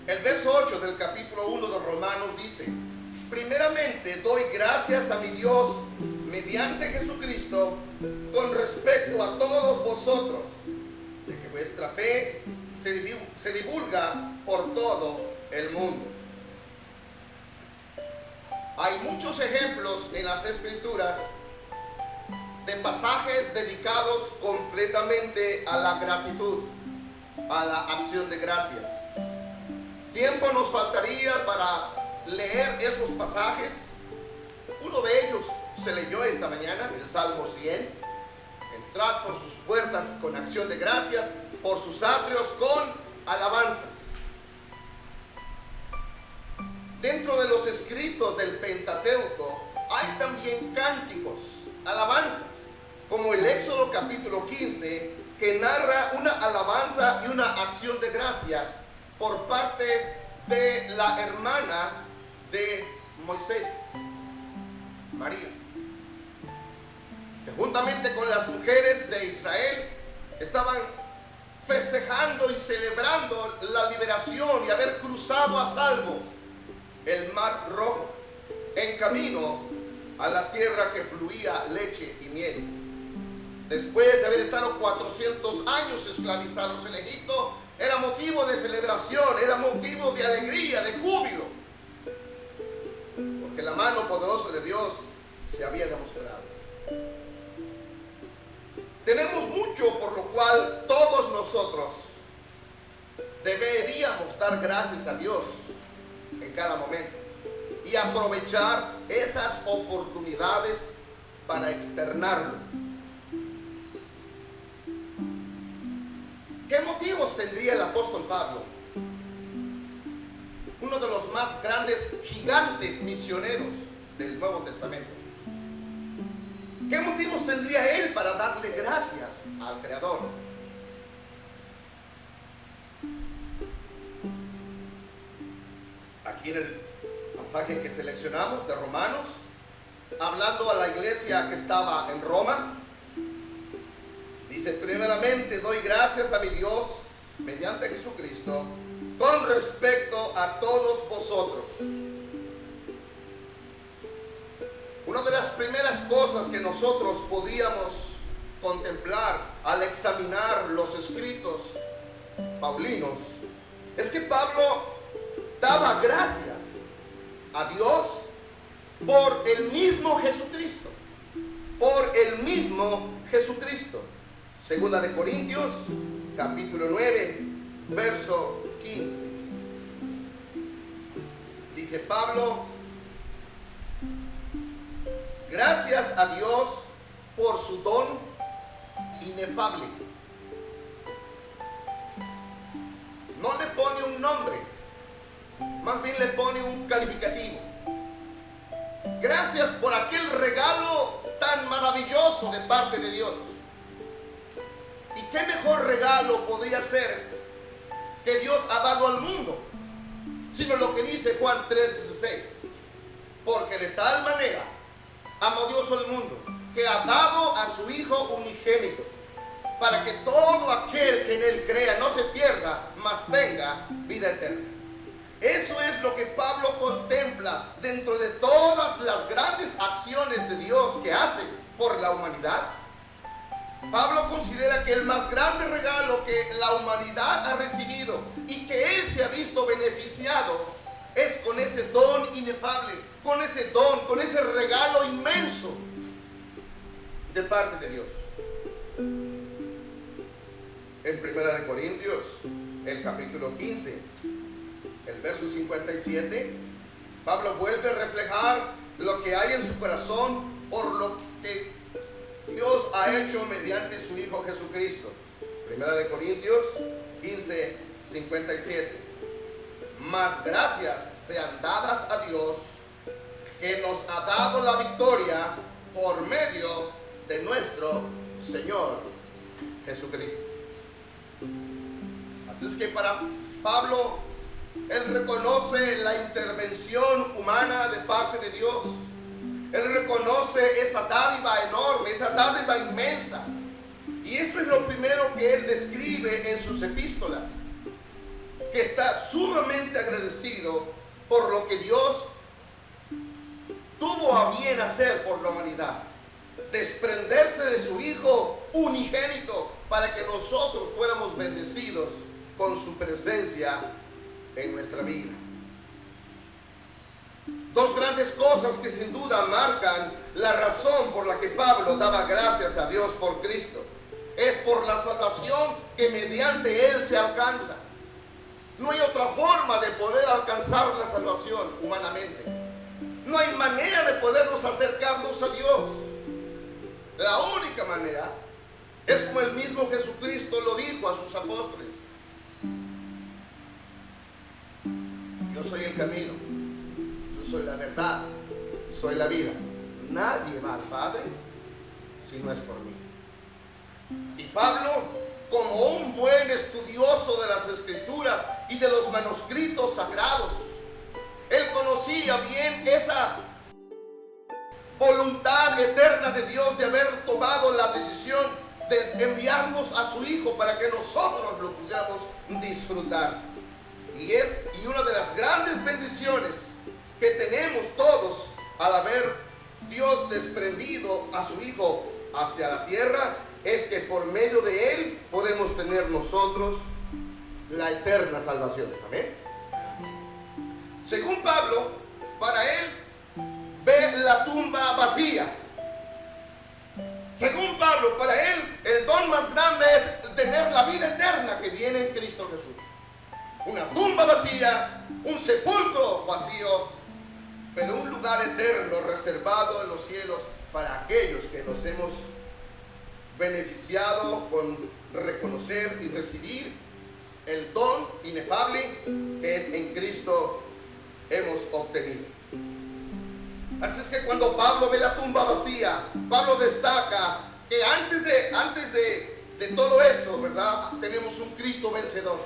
El verso 8 del capítulo 1 de Romanos dice: primeramente doy gracias a mi Dios mediante Jesucristo con respecto a todos vosotros, de que vuestra fe se divulga por todo el mundo. Hay muchos ejemplos en las Escrituras de pasajes dedicados completamente a la gratitud, a la acción de gracias. Tiempo nos faltaría para leer esos pasajes. Uno de ellos se leyó esta mañana, el Salmo 100. Entrad por sus puertas con acción de gracias, por sus atrios con alabanzas. Dentro de los escritos del Pentateuco hay también cánticos, alabanzas, como el Éxodo capítulo 15, que narra una alabanza y una acción de gracias por parte de la hermana de Moisés, María, que juntamente con las mujeres de Israel estaban festejando y celebrando la liberación y haber cruzado a salvo el Mar Rojo en camino a la tierra que fluía leche y miel. Después de haber estado 400 años esclavizados en Egipto, era motivo de celebración, era motivo de alegría, de júbilo, porque la mano poderosa de Dios se había demostrado. Tenemos mucho por lo cual todos nosotros deberíamos dar gracias a Dios en cada momento y aprovechar esas oportunidades para externarlo. ¿Qué motivos tendría el apóstol Pablo, uno de los más grandes gigantes misioneros del Nuevo Testamento? ¿Qué motivos tendría él para darle gracias al Creador? Aquí en el pasaje que seleccionamos de Romanos, hablando a la iglesia que estaba en Roma, dice: primeramente doy gracias a mi Dios mediante Jesucristo con respecto a todos vosotros. Una de las primeras cosas que nosotros podríamos contemplar al examinar los escritos paulinos es que Pablo daba gracias a Dios por el mismo Jesucristo, por el mismo Jesucristo. Segunda de Corintios, capítulo 9, verso 15. Dice Pablo: gracias a Dios por su don inefable. No le pone un nombre, más bien le pone un calificativo. Gracias por aquel regalo tan maravilloso de parte de Dios. ¿Y qué mejor regalo podría ser que Dios ha dado al mundo? Sino lo que dice Juan 3:16. Porque de tal manera amó Dios al mundo, que ha dado a su Hijo unigénito, para que todo aquel que en Él crea no se pierda, mas tenga vida eterna. Eso es lo que Pablo contempla dentro de todas las grandes acciones de Dios que hace por la humanidad. Pablo considera que el más grande regalo que la humanidad ha recibido y que Él se ha visto beneficiado es con ese don inefable, con ese don, con ese regalo inmenso de parte de Dios. En 1 Corintios, el capítulo 15, el verso 57, Pablo vuelve a reflejar lo que hay en su corazón por lo que Dios ha hecho mediante su Hijo Jesucristo. 1 Corintios 15, 57. Mas gracias sean dadas a Dios, que nos ha dado la victoria por medio de nuestro Señor Jesucristo. Así es que para Pablo, él reconoce la intervención humana de parte de Dios. Él reconoce esa dádiva enorme, esa dádiva inmensa. Y esto es lo primero que él describe en sus epístolas, que está sumamente agradecido por lo que Dios tuvo a bien hacer por la humanidad, desprenderse de su Hijo unigénito para que nosotros fuéramos bendecidos con su presencia en nuestra vida. Dos grandes cosas que sin duda marcan la razón por la que Pablo daba gracias a Dios por Cristo. Es por la salvación que mediante Él se alcanza. No hay otra forma de poder alcanzar la salvación humanamente. No hay manera de podernos acercarnos a Dios. La única manera es como el mismo Jesucristo lo dijo a sus apóstoles: yo soy el camino, yo soy la verdad, soy la vida. Nadie va al Padre si no es por mí. Y Pablo, como un buen estudioso de las Escrituras y de los manuscritos sagrados, él conocía bien esa voluntad eterna de Dios de haber tomado la decisión de enviarnos a su Hijo para que nosotros lo pudiéramos disfrutar. Y una de las grandes bendiciones que tenemos todos al haber Dios desprendido a su Hijo hacia la tierra es que por medio de Él podemos tener nosotros la eterna salvación. Amén. Según Pablo, para él ver la tumba vacía. Según Pablo, para él el don más grande es tener la vida eterna que viene en Cristo Jesús. Una tumba vacía, un sepulcro vacío, pero un lugar eterno reservado en los cielos para aquellos que nos hemos beneficiado con reconocer y recibir el don inefable que es en Cristo hemos obtenido. Así es que cuando Pablo ve la tumba vacía, Pablo destaca que antes de todo eso, ¿verdad? Tenemos un Cristo vencedor.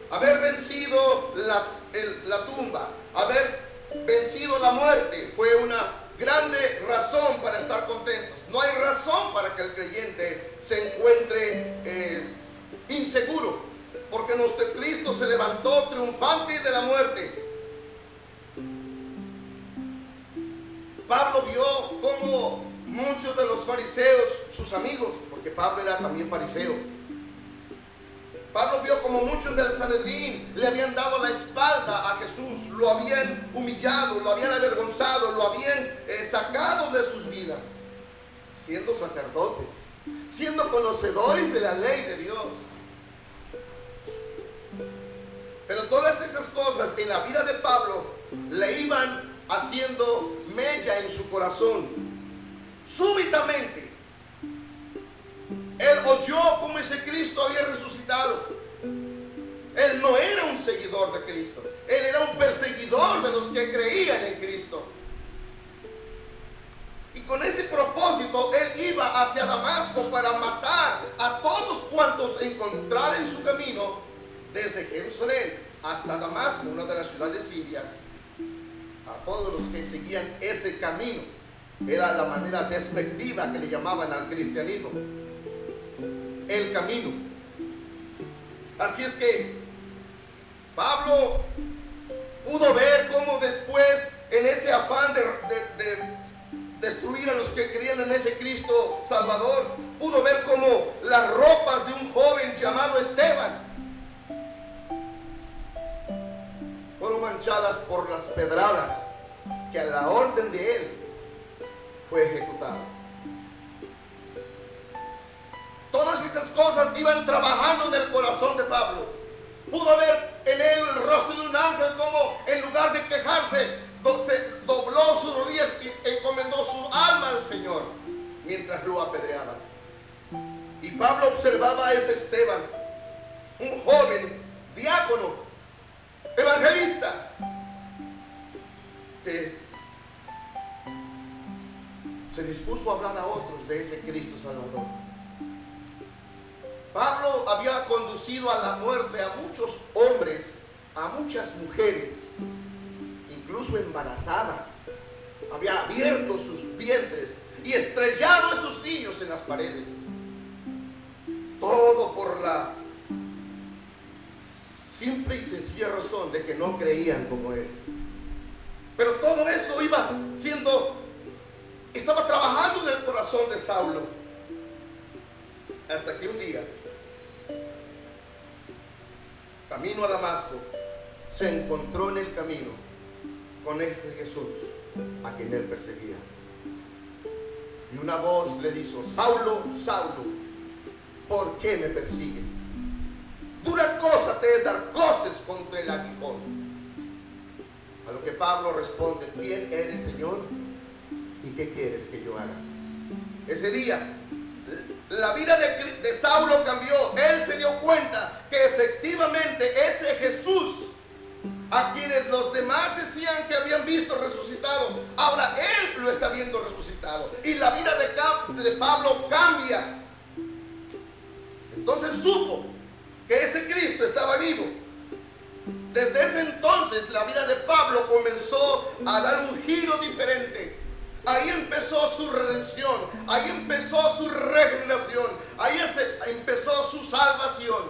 Haber vencido la tumba, haber vencido la muerte fue una grande razón para estar contentos. No hay razón para que el creyente se encuentre inseguro, porque nuestro Cristo se levantó triunfante de la muerte. Pablo vio cómo muchos de los fariseos, sus amigos, porque Pablo era también fariseo, Pablo vio como muchos del Sanedrín le habían dado la espalda a Jesús, lo habían humillado, lo habían avergonzado, lo habían sacado de sus vidas, siendo sacerdotes, siendo conocedores de la ley de Dios. Pero todas esas cosas en la vida de Pablo le iban haciendo mella en su corazón. súbitamente, él oyó cómo ese Cristo había resucitado. Él no era un seguidor de Cristo, él era un perseguidor de los que creían en Cristo. Y con ese propósito, él iba hacia Damasco para matar a todos cuantos encontrara en su camino, desde Jerusalén hasta Damasco, una de las ciudades sirias. A todos los que seguían ese camino, era la manera despectiva que le llamaban al cristianismo, el camino. Así es que Pablo pudo ver cómo después, en ese afán de destruir a los que creían en ese Cristo Salvador, pudo ver cómo las ropas de un joven llamado Esteban fueron manchadas por las pedradas que a la orden de él fue ejecutado. Todas esas cosas iban trabajando en el corazón de Pablo. Pudo ver en él el rostro de un ángel, como en lugar de quejarse, se dobló sus rodillas y encomendó su alma al Señor mientras lo apedreaban. Y Pablo observaba a ese Esteban, un joven diácono, evangelista, que se dispuso a hablar a otros de ese Cristo Salvador. Pablo había conducido a la muerte a muchos hombres, a muchas mujeres, incluso embarazadas. Había abierto sus vientres y estrellado a sus niños en las paredes. Todo por la simple y sencilla razón de que no creían como él. Pero todo eso estaba trabajando en el corazón de Saulo, hasta que un día, camino a Damasco, se encontró en el camino con ese Jesús a quien él perseguía. Y una voz le dijo: Saulo, Saulo, ¿por qué me persigues? Dura cosa te es dar coces contra el aguijón. A lo que Pablo responde: ¿quién eres, Señor? ¿Y qué quieres que yo haga? Ese día la vida de Saulo cambió. Él se dio cuenta que efectivamente ese Jesús, a quienes los demás decían que habían visto resucitado, ahora él lo está viendo resucitado. Y la vida de Pablo cambia. Entonces supo que ese Cristo estaba vivo. Desde ese entonces la vida de Pablo comenzó a dar un giro diferente. Ahí empezó su redención, ahí empezó su regeneración, ahí empezó su salvación.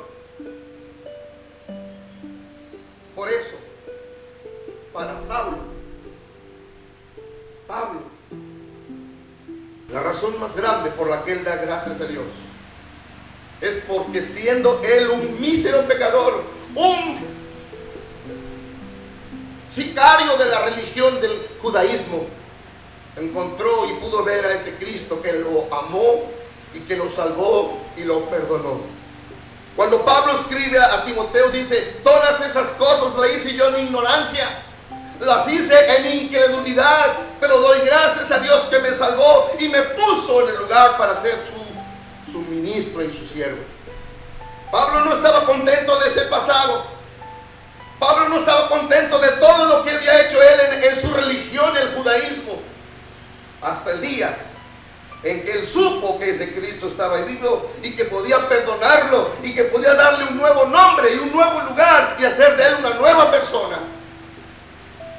Por eso, para Saulo, Pablo, la razón más grande por la que él da gracias a Dios es porque, siendo él un mísero pecador, un sicario de la religión del judaísmo, encontró y pudo ver a ese Cristo que lo amó y que lo salvó y lo perdonó. Cuando Pablo escribe a Timoteo, dice: todas esas cosas las hice yo en ignorancia, las hice en incredulidad, pero doy gracias a Dios que me salvó y me puso en el lugar para ser su ministro y su siervo. Pablo no estaba contento de ese pasado. Pablo no estaba contento de todo lo que había hecho él en su religión, el judaísmo, hasta el día en que él supo que ese Cristo estaba vivo y que podía perdonarlo y que podía darle un nuevo nombre y un nuevo lugar y hacer de él una nueva persona.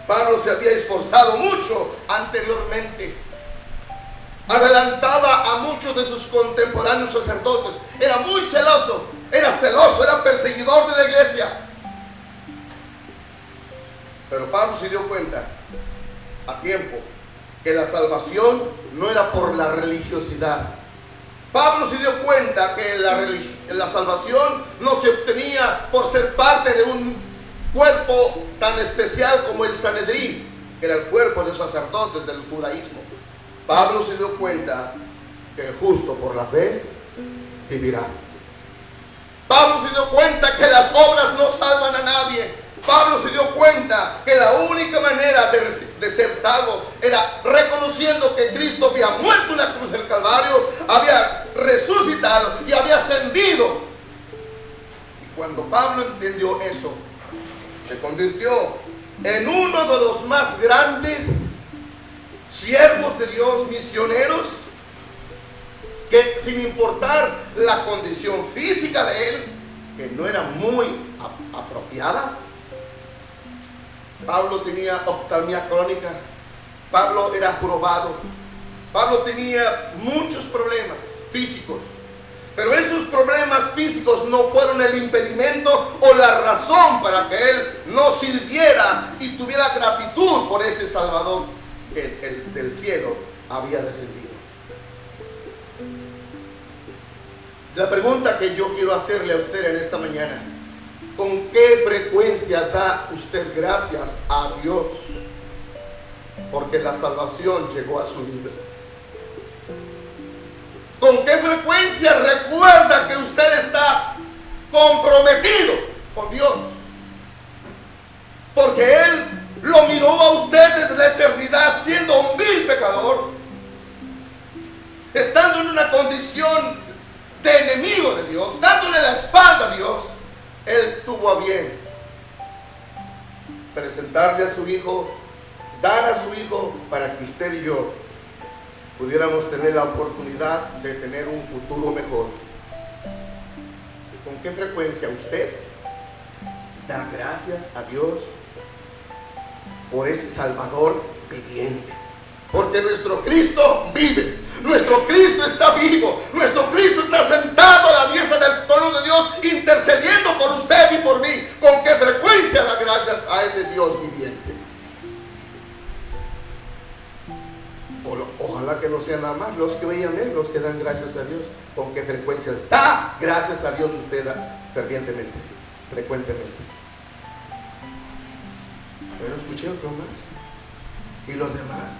Pablo se había esforzado mucho anteriormente. Adelantaba a muchos de sus contemporáneos sacerdotes. Era muy celoso, era perseguidor de la iglesia. Pero Pablo se dio cuenta a tiempo que la salvación no era por la religiosidad. Pablo se dio cuenta que la salvación no se obtenía por ser parte de un cuerpo tan especial como el Sanedrín, que era el cuerpo de los sacerdotes del judaísmo. Pablo se dio cuenta que el justo por la fe vivirá. Pablo se dio cuenta que las obras no salvan a nadie. Pablo se dio cuenta que la única manera de ser salvo era reconociendo que Cristo había muerto en la cruz del Calvario, había resucitado y había ascendido. Y cuando Pablo entendió eso, se convirtió en uno de los más grandes siervos de Dios, misioneros, que sin importar la condición física de él, que no era muy apropiada, Pablo tenía oftalmia crónica, Pablo era jorobado, Pablo tenía muchos problemas físicos, pero esos problemas físicos no fueron el impedimento o la razón para que él no sirviera y tuviera gratitud por ese Salvador que del cielo había descendido. La pregunta que yo quiero hacerle a usted en esta mañana: ¿con qué frecuencia da usted gracias a Dios porque la salvación llegó a su vida? ¿Con qué frecuencia recuerda que usted está comprometido con Dios? Porque Él lo miró a usted desde la eternidad siendo un vil pecador, estando en una condición de enemigo de Dios, dándole la espalda a Dios. Él tuvo a bien presentarle a su Hijo, dar a su Hijo para que usted y yo pudiéramos tener la oportunidad de tener un futuro mejor. ¿Con qué frecuencia usted da gracias a Dios por ese Salvador viviente? Porque nuestro Cristo vive, nuestro Cristo está vivo, nuestro Cristo está sentado a la diestra del trono de Dios, intercediendo por usted y por mí. ¿Con qué frecuencia da gracias a ese Dios viviente? Ojalá que no sean nada más los que veían Él los que dan gracias a Dios. ¿Con qué frecuencia da gracias a Dios usted fervientemente, frecuentemente? Bueno, escuché otro más. ¿Y los demás?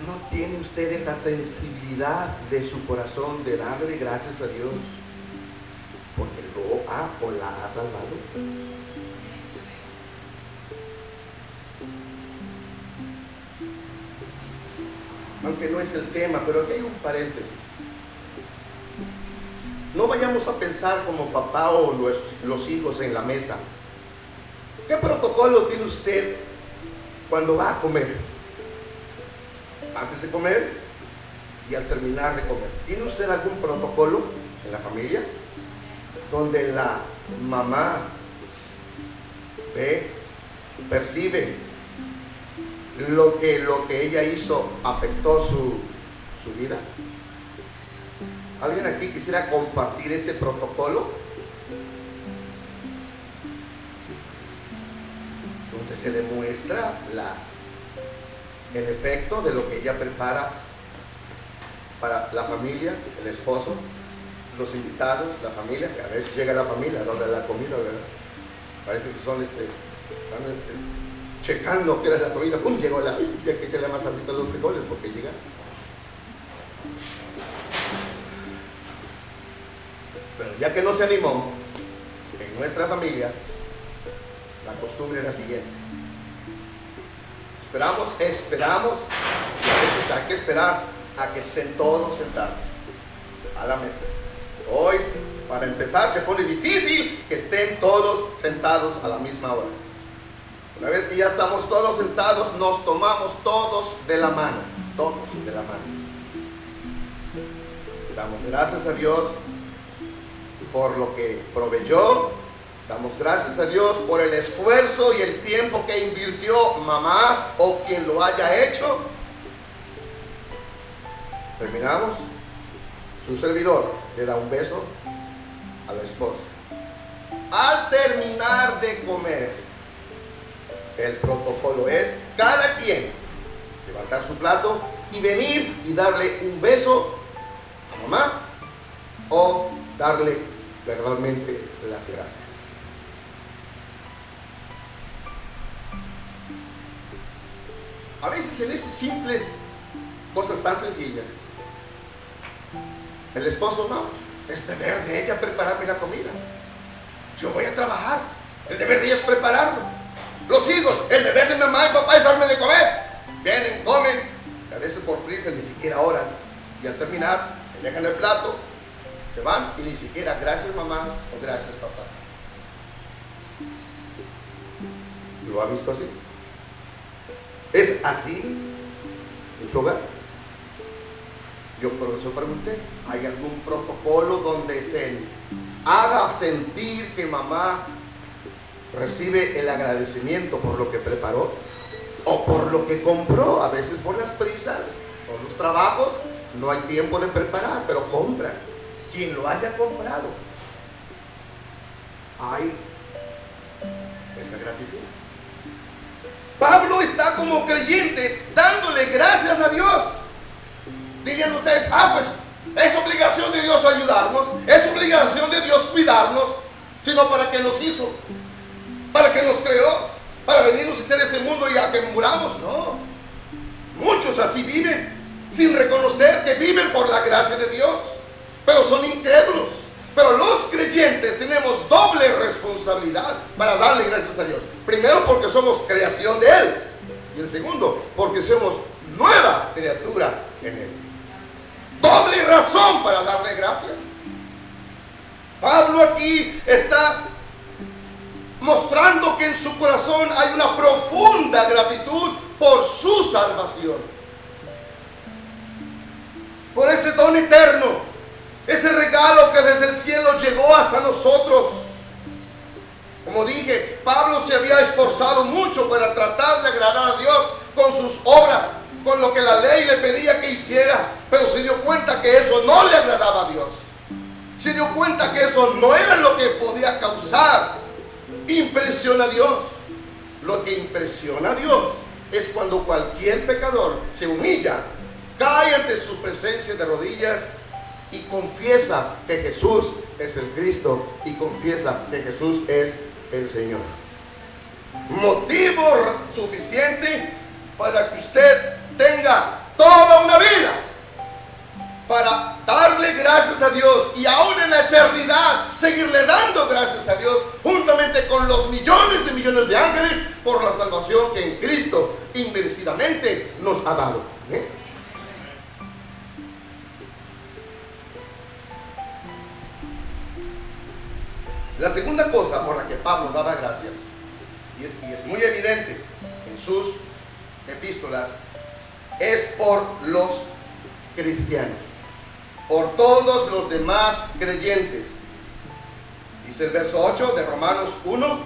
¿No tiene usted esa sensibilidad de su corazón de darle gracias a Dios porque lo ha o la ha salvado? Aunque no es el tema, pero aquí hay un paréntesis. No vayamos a pensar como papá o los hijos en la mesa. ¿Qué protocolo tiene usted cuando va a comer? Antes de comer y al terminar de comer. ¿Tiene usted algún protocolo en la familia donde la mamá ve, percibe lo que ella hizo afectó su vida? ¿Alguien aquí quisiera compartir este protocolo? Donde se demuestra el efecto de lo que ella prepara para la familia, el esposo, los invitados, la familia, que a veces llega la familia a darle la comida, ¿verdad? Parece que son están checando qué era la comida. ¡Pum! Llegó hay que echarle más ahorita a los frijoles porque llega. Pero ya que no se animó, en nuestra familia la costumbre era la siguiente: esperamos, y a veces hay que esperar a que estén todos sentados a la mesa. Hoy, para empezar, se pone difícil que estén todos sentados a la misma hora. Una vez que ya estamos todos sentados, nos tomamos todos de la mano, Damos gracias a Dios por lo que proveyó. Damos gracias a Dios por el esfuerzo y el tiempo que invirtió mamá o quien lo haya hecho. Terminamos. Su servidor le da un beso a la esposa. Al terminar de comer, el protocolo es cada quien levantar su plato y venir y darle un beso a mamá o darle verbalmente las gracias. A veces en ese simple, cosas tan sencillas, el esposo no, es deber de ella prepararme la comida. Yo voy a trabajar, el deber de ella es prepararlo. Los hijos, el deber de mamá y papá es darme de comer. Vienen, comen, a veces por prisa ni siquiera oran. Y al terminar, le dejan el plato, se van y ni siquiera gracias mamá o gracias papá. ¿Lo ha visto así? ¿Es así en su hogar? Yo por eso pregunté, ¿hay algún protocolo donde se haga sentir que mamá recibe el agradecimiento por lo que preparó o por lo que compró? A veces por las prisas, por los trabajos, no hay tiempo de preparar, pero compra. Quien lo haya comprado, hay esa gratitud. Pablo está como creyente dándole gracias a Dios. Dirían ustedes, pues es obligación de Dios ayudarnos, es obligación de Dios cuidarnos, sino para que nos hizo, para que nos creó, para venirnos a hacer este mundo y a que muramos. No, muchos así viven, sin reconocer que viven por la gracia de Dios, pero son incrédulos. Pero los creyentes tenemos doble responsabilidad para darle gracias a Dios. Primero, porque somos creación de Él, y el segundo, porque somos nueva criatura en Él. Doble razón para darle gracias. Pablo aquí está mostrando que en su corazón hay una profunda gratitud por su salvación, por ese don eterno, ese regalo que desde el cielo llegó hasta nosotros. Como dije, Pablo se había esforzado mucho para tratar de agradar a Dios con sus obras, con lo que la ley le pedía que hiciera, pero se dio cuenta que eso no le agradaba a Dios. Se dio cuenta que eso no era lo que podía causar impresión a Dios. Lo que impresiona a Dios es cuando cualquier pecador se humilla, cae ante su presencia de rodillas y confiesa que Jesús es el Cristo y confiesa que Jesús es el Señor. Motivo suficiente para que usted tenga toda una vida para darle gracias a Dios y aún en la eternidad seguirle dando gracias a Dios juntamente con los millones de millones de ángeles por la salvación que en Cristo inmerecidamente nos ha dado. La segunda cosa por la que Pablo daba gracias, y es muy evidente en sus epístolas, es por los cristianos, por todos los demás creyentes. Dice el verso 8 de Romanos 1: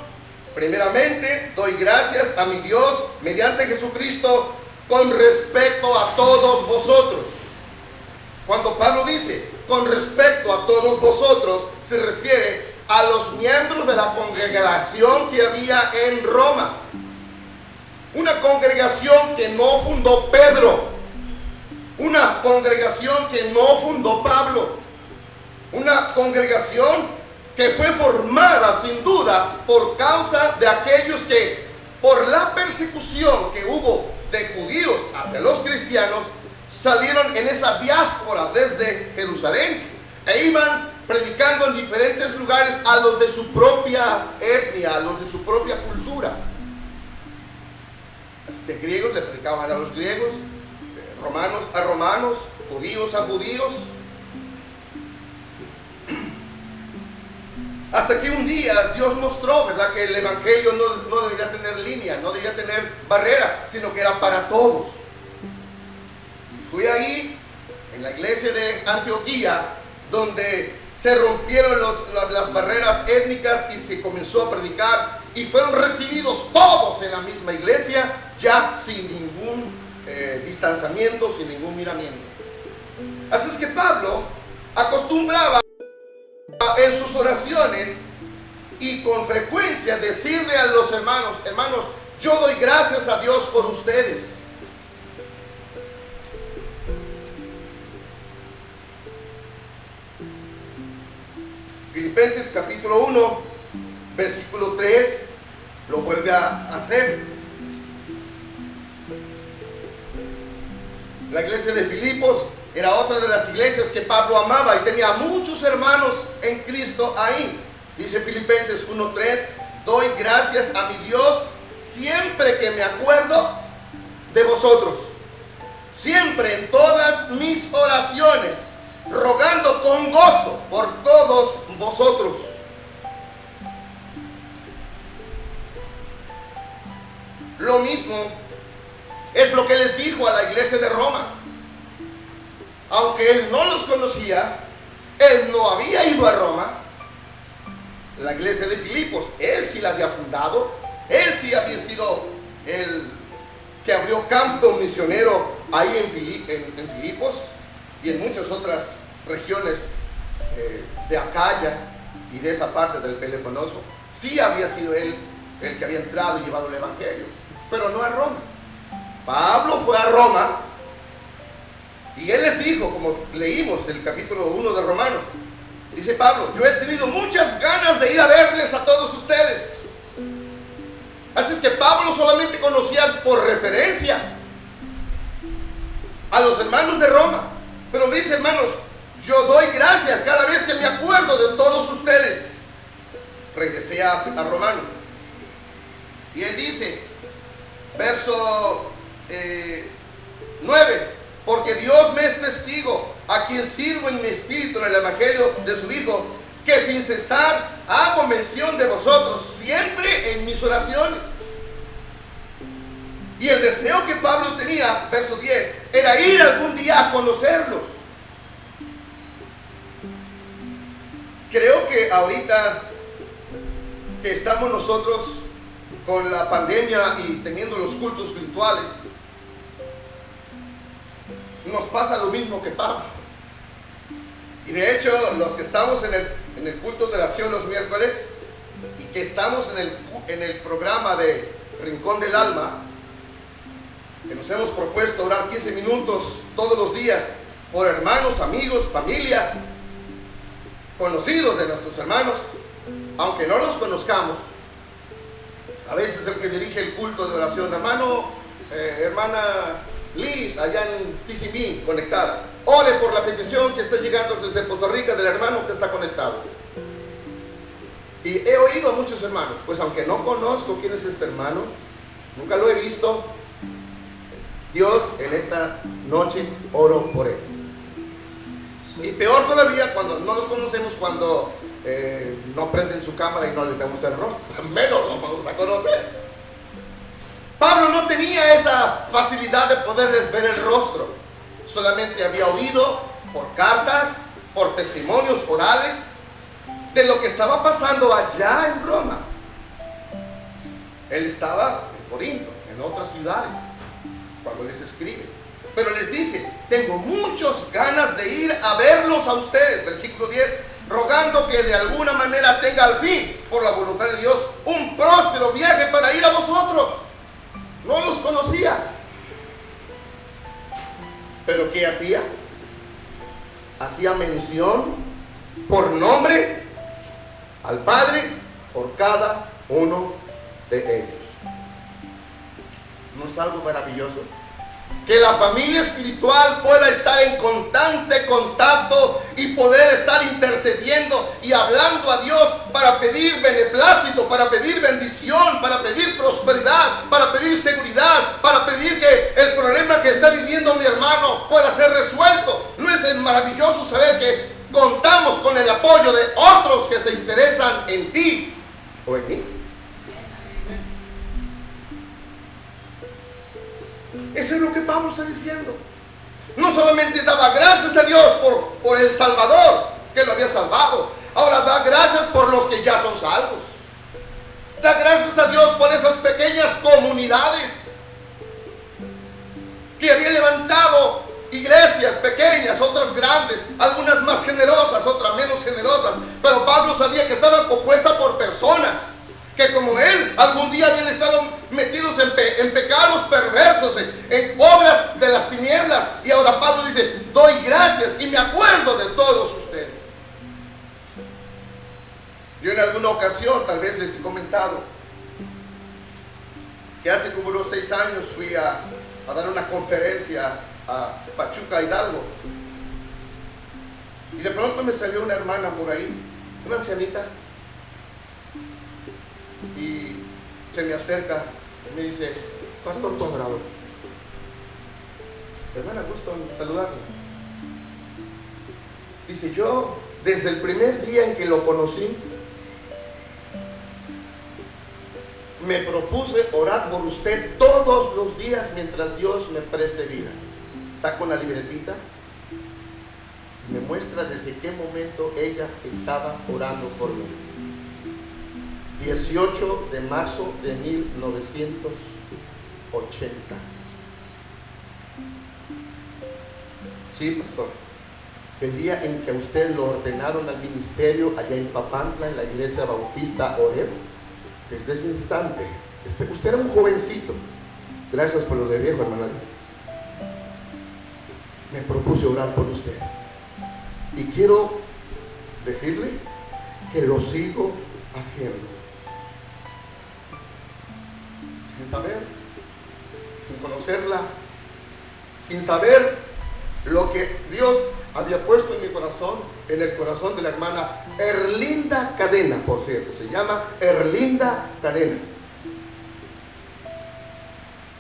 primeramente doy gracias a mi Dios mediante Jesucristo con respecto a todos vosotros. Cuando Pablo dice con respecto a todos vosotros, se refiere a los miembros de la congregación que había en Roma. Una congregación que no fundó Pedro, una congregación que no fundó Pablo, una congregación que fue formada sin duda por causa de aquellos que, por la persecución que hubo de judíos hacia los cristianos, salieron en esa diáspora desde Jerusalén e iban predicando en diferentes lugares a los de su propia etnia, a los de su propia cultura. De griegos le predicaban a los griegos, romanos a romanos, judíos a judíos. Hasta que un día Dios mostró, ¿verdad?, que el evangelio no debería tener línea, no debería tener barrera, sino que era para todos. Y fui ahí, en la iglesia de Antioquía, donde se rompieron las barreras étnicas y se comenzó a predicar y fueron recibidos todos en la misma iglesia, ya sin ningún distanciamiento, sin ningún miramiento. Así es que Pablo acostumbraba en sus oraciones y con frecuencia decirle a los hermanos: hermanos, yo doy gracias a Dios por ustedes. Filipenses capítulo 1, versículo 3, lo vuelve a hacer. La iglesia de Filipos era otra de las iglesias que Pablo amaba y tenía muchos hermanos en Cristo ahí. Dice Filipenses 1:3: doy gracias a mi Dios siempre que me acuerdo de vosotros, siempre en todas mis oraciones, rogando con gozo por todos vosotros. Lo mismo es lo que les dijo a la iglesia de Roma. Aunque él no los conocía, él no había ido a Roma. La iglesia de Filipos, él sí la había fundado, él sí había sido el que abrió campo misionero ahí en Filipos y en muchas otras regiones de Acaya y de esa parte del Peloponeso. Sí había sido él el que había entrado y llevado el evangelio, pero no a Roma. Pablo fue a Roma y él les dijo, como leímos el capítulo 1 de Romanos, dice Pablo: yo he tenido muchas ganas de ir a verles a todos ustedes. Así es que Pablo solamente conocía por referencia a los hermanos de Roma, pero dice: hermanos, yo doy gracias cada vez que me acuerdo de todos ustedes. Regresé a Romanos y él dice, verso 9: porque Dios me es testigo, a quien sirvo en mi espíritu en el evangelio de su Hijo, que sin cesar hago mención de vosotros siempre en mis oraciones. Y el deseo que Pablo tenía, verso 10, era ir algún día a conocerlos. Creo que ahorita que estamos nosotros con la pandemia y teniendo los cultos virtuales, nos pasa lo mismo que Pablo. Y de hecho, los que estamos en el culto de oración los miércoles y que estamos en el programa de Rincón del Alma, que nos hemos propuesto orar 15 minutos todos los días por hermanos, amigos, familia, conocidos de nuestros hermanos, aunque no los conozcamos. A veces el que dirige el culto de oración, hermana Liz, allá en Tizimín, conectada, ore por la petición que está llegando desde Poza Rica del hermano que está conectado. Y he oído a muchos hermanos, pues aunque no conozco quién es este hermano, nunca lo he visto, Dios, en esta noche oro por él. Y peor todavía cuando no los conocemos, cuando no prenden su cámara y no les vemos el rostro, menos lo vamos a conocer. Pablo no tenía esa facilidad de poderles ver el rostro. Solamente había oído por cartas, por testimonios orales de lo que estaba pasando allá en Roma. Él estaba en Corinto, en otras ciudades, cuando les escribe. Pero les dice: tengo muchas ganas de ir a verlos a ustedes. Versículo 10: rogando que de alguna manera tenga al fin, por la voluntad de Dios, un próspero viaje para ir a vosotros. No los conocía. ¿Pero qué hacía? Hacía mención por nombre al Padre por cada uno de ellos. ¿No es algo maravilloso? Que la familia espiritual pueda estar en constante contacto y poder estar intercediendo y hablando a Dios para pedir beneplácito, para pedir bendición, para pedir prosperidad, para pedir seguridad, para pedir que el problema que está viviendo mi hermano pueda ser resuelto. ¿No es maravilloso saber que contamos con el apoyo de otros que se interesan en ti o en mí? Eso es lo que Pablo está diciendo. No solamente daba gracias a Dios por el Salvador que lo había salvado, ahora da gracias por los que ya son salvos. Da gracias a Dios por esas pequeñas comunidades que había levantado, iglesias pequeñas, otras grandes, algunas más generosas, otras menos generosas, pero Pablo sabía que estaban compuestas por personas que como él algún día habían estado metidos en pecados perversos, en obras de las tinieblas, y ahora Pablo dice: doy gracias y me acuerdo de todos ustedes. Yo en alguna ocasión tal vez les he comentado que hace como unos 6 años fui a dar una conferencia a Pachuca, Hidalgo, y de pronto me salió una hermana por ahí, una ancianita, y se me acerca Me dice: Pastor Conrado. Hermana, gusto en saludarle. Dice: yo desde el primer día en que lo conocí me propuse orar por usted todos los días mientras Dios me preste vida. Saco una libretita, me muestra desde qué momento ella estaba orando por mí. 18 de marzo de 1980. Sí, pastor. El día en que a usted lo ordenaron al ministerio allá en Papantla, en la iglesia bautista Oreb, desde ese instante, usted era un jovencito. Gracias por lo de viejo, hermana. Me propuse orar por usted. Y quiero decirle que lo sigo haciendo. Sin saber, sin conocerla, sin saber lo que Dios había puesto en mi corazón, en el corazón de la hermana Erlinda Cadena, por cierto, se llama Erlinda Cadena.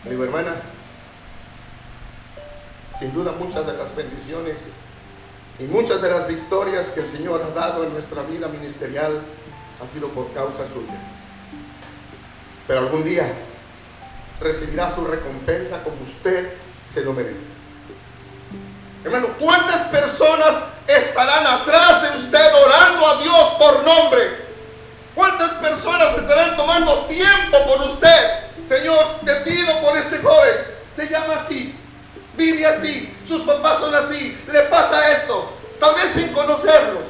Le digo: hermana, sin duda muchas de las bendiciones y muchas de las victorias que el Señor ha dado en nuestra vida ministerial ha sido por causa suya. Pero algún día recibirá su recompensa como usted se lo merece. Hermano, ¿cuántas personas estarán atrás de usted orando a Dios por nombre? ¿Cuántas personas estarán tomando tiempo por usted? Señor, te pido por este joven, se llama así, vive así, sus papás son así, le pasa esto, tal vez sin conocerlos.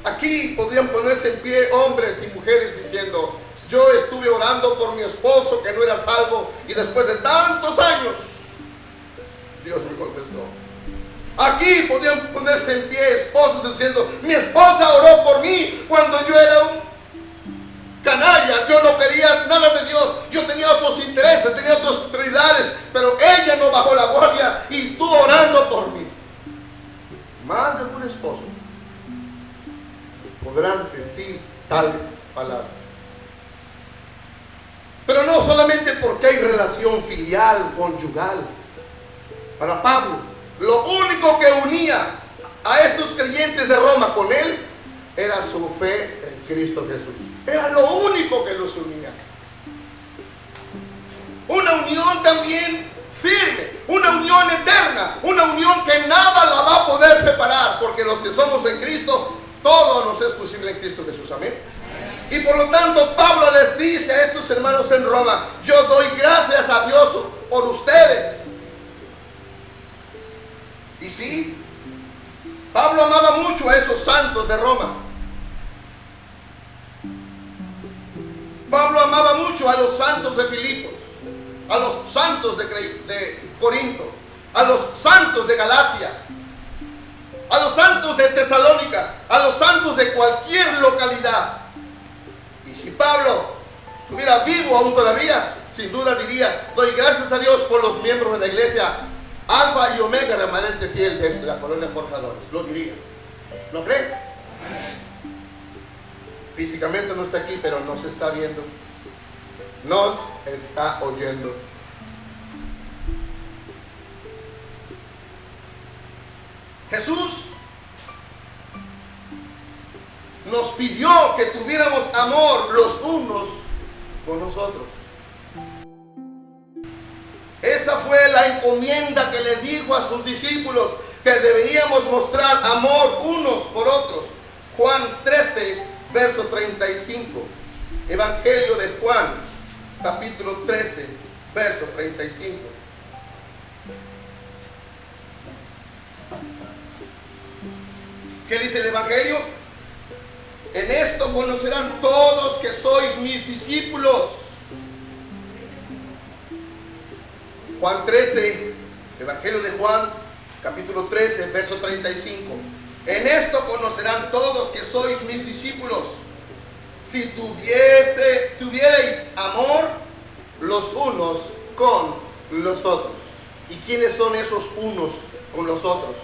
Aquí podrían ponerse en pie hombres y mujeres diciendo: yo estuve orando por mi esposo que no era salvo, y después de tantos años Dios me contestó. Aquí podrían ponerse en pie esposos diciendo: mi esposa oró por mí cuando yo era un canalla, yo no quería nada de Dios, yo tenía otros intereses, tenía otras prioridades, pero ella no bajó la guardia y estuvo orando por mí. Más de un esposo podrán decir tales palabras. Pero no solamente porque hay relación filial, conyugal. Para Pablo, lo único que unía a estos creyentes de Roma con él era su fe en Cristo Jesús. Era lo único que los unía. Una unión también firme, una unión eterna, una unión que nada la va a poder separar, porque los que somos en Cristo, todo nos es posible en Cristo Jesús. Amén. Y por lo tanto Pablo les dice a estos hermanos en Roma: yo doy gracias a Dios por ustedes. Y sí, Pablo amaba mucho a esos santos de Roma. Pablo amaba mucho a los santos de Filipos, a los santos de Corinto, a los santos de Galacia, a los santos de Tesalónica, a los santos de cualquier localidad. Y si Pablo estuviera vivo aún todavía, sin duda diría: doy gracias a Dios por los miembros de la iglesia Alfa y Omega, remanente fiel de la colonia Forjadores. Lo diría. ¿No creen? Físicamente no está aquí, pero nos está viendo, nos está oyendo. Jesús nos pidió que tuviéramos amor los unos con los otros. Esa fue la encomienda que le dijo a sus discípulos, que deberíamos mostrar amor unos por otros. Juan 13, verso 35. Evangelio de Juan, capítulo 13, verso 35. ¿Qué dice el Evangelio? En esto conocerán todos que sois mis discípulos. Juan 13, Evangelio de Juan, capítulo 13, verso 35. En esto conocerán todos que sois mis discípulos, si tuvierais amor los unos con los otros. ¿Y quiénes son esos unos con los otros?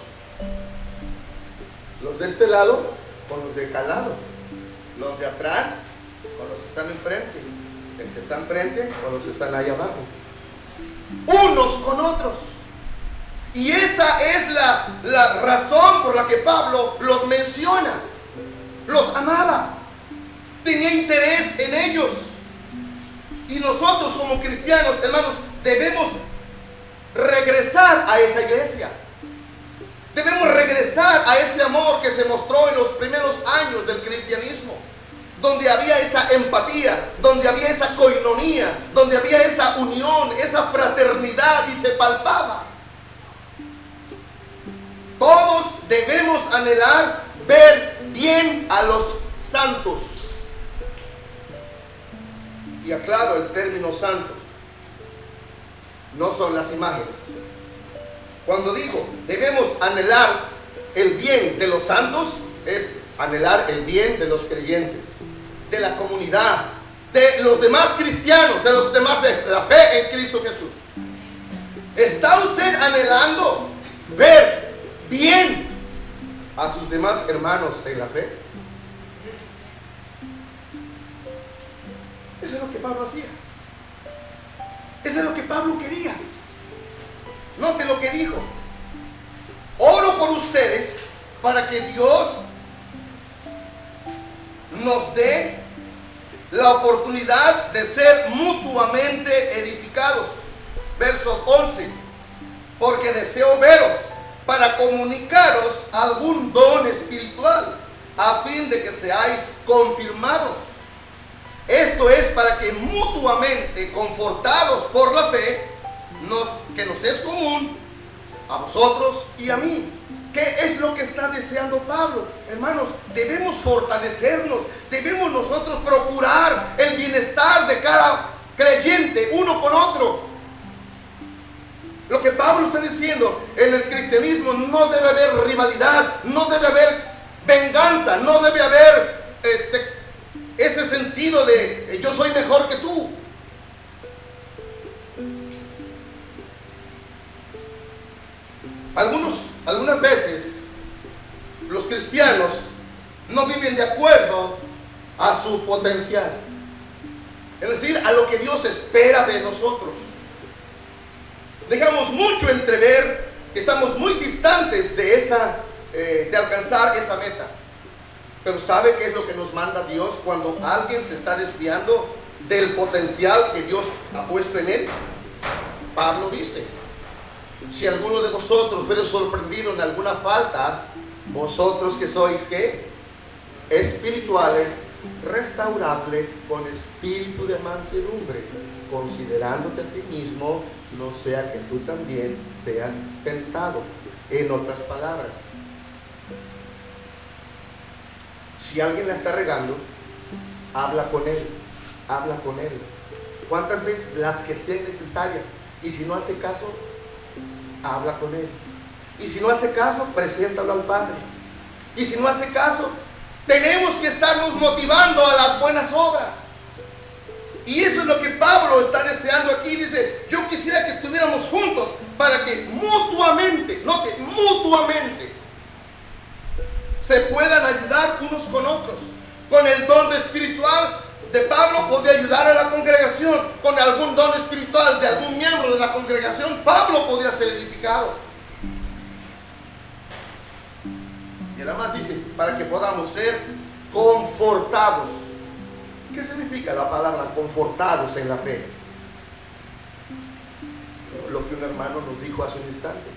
Los de este lado con los de acá lado, los de atrás con los que están enfrente, el que está enfrente con los que están ahí abajo, unos con otros. Y esa es la razón por la que Pablo los menciona. Los amaba, tenía interés en ellos. Y nosotros como cristianos, hermanos, debemos regresar a esa iglesia. Debemos regresar a ese amor que se mostró en los primeros años del cristianismo, donde había esa empatía, donde había esa coinonía, donde había esa unión, esa fraternidad y se palpaba. Todos debemos anhelar ver bien a los santos. Y aclaro el término santos, no son las imágenes. Cuando digo debemos anhelar el bien de los santos, es anhelar el bien de los creyentes, de la comunidad, de los demás cristianos, de los demás de la fe en Cristo Jesús. ¿Está usted anhelando ver bien a sus demás hermanos en la fe? Eso es lo que Pablo hacía. Eso es lo que Pablo quería. Note lo que dijo: oro por ustedes para que Dios nos dé la oportunidad de ser mutuamente edificados. Verso 11: porque deseo veros para comunicaros algún don espiritual, a fin de que seáis confirmados. Esto es para que mutuamente, confortados por la fe, que nos es común a vosotros y a mí. ¿Qué es lo que está deseando Pablo? Hermanos, debemos fortalecernos, debemos nosotros procurar el bienestar de cada creyente uno con otro. Lo que Pablo está diciendo, en el cristianismo no debe haber rivalidad, no debe haber venganza, no debe haber ese sentido de yo soy mejor que tú. Algunas veces los cristianos no viven de acuerdo a su potencial, es decir, a lo que Dios espera de nosotros. Dejamos mucho entrever que estamos muy distantes de alcanzar esa meta. Pero ¿sabe qué es lo que nos manda Dios cuando alguien se está desviando del potencial que Dios ha puesto en él? Pablo dice: si alguno de vosotros fuere sorprendido en alguna falta, vosotros que sois ¿qué? Espirituales, restaurable con espíritu de mansedumbre, considerándote a ti mismo, no sea que tú también seas tentado. En otras palabras, si alguien la está regando, habla con él. ¿Cuántas veces? Las que sean necesarias. Y si no hace caso, habla con él. Y si no hace caso, preséntalo al Padre. Y si no hace caso, tenemos que estarnos motivando a las buenas obras. Y eso es lo que Pablo está deseando aquí. Dice: yo quisiera que estuviéramos juntos para que mutuamente, note, mutuamente, se puedan ayudar unos con otros. Con el don espiritual de Pablo podía ayudar a la congregación. Con algún don espiritual de algún miembro de la congregación, Pablo podía ser edificado. Y además dice: para que podamos ser confortados. ¿Qué significa la palabra confortados en la fe? Lo que un hermano nos dijo hace un instante.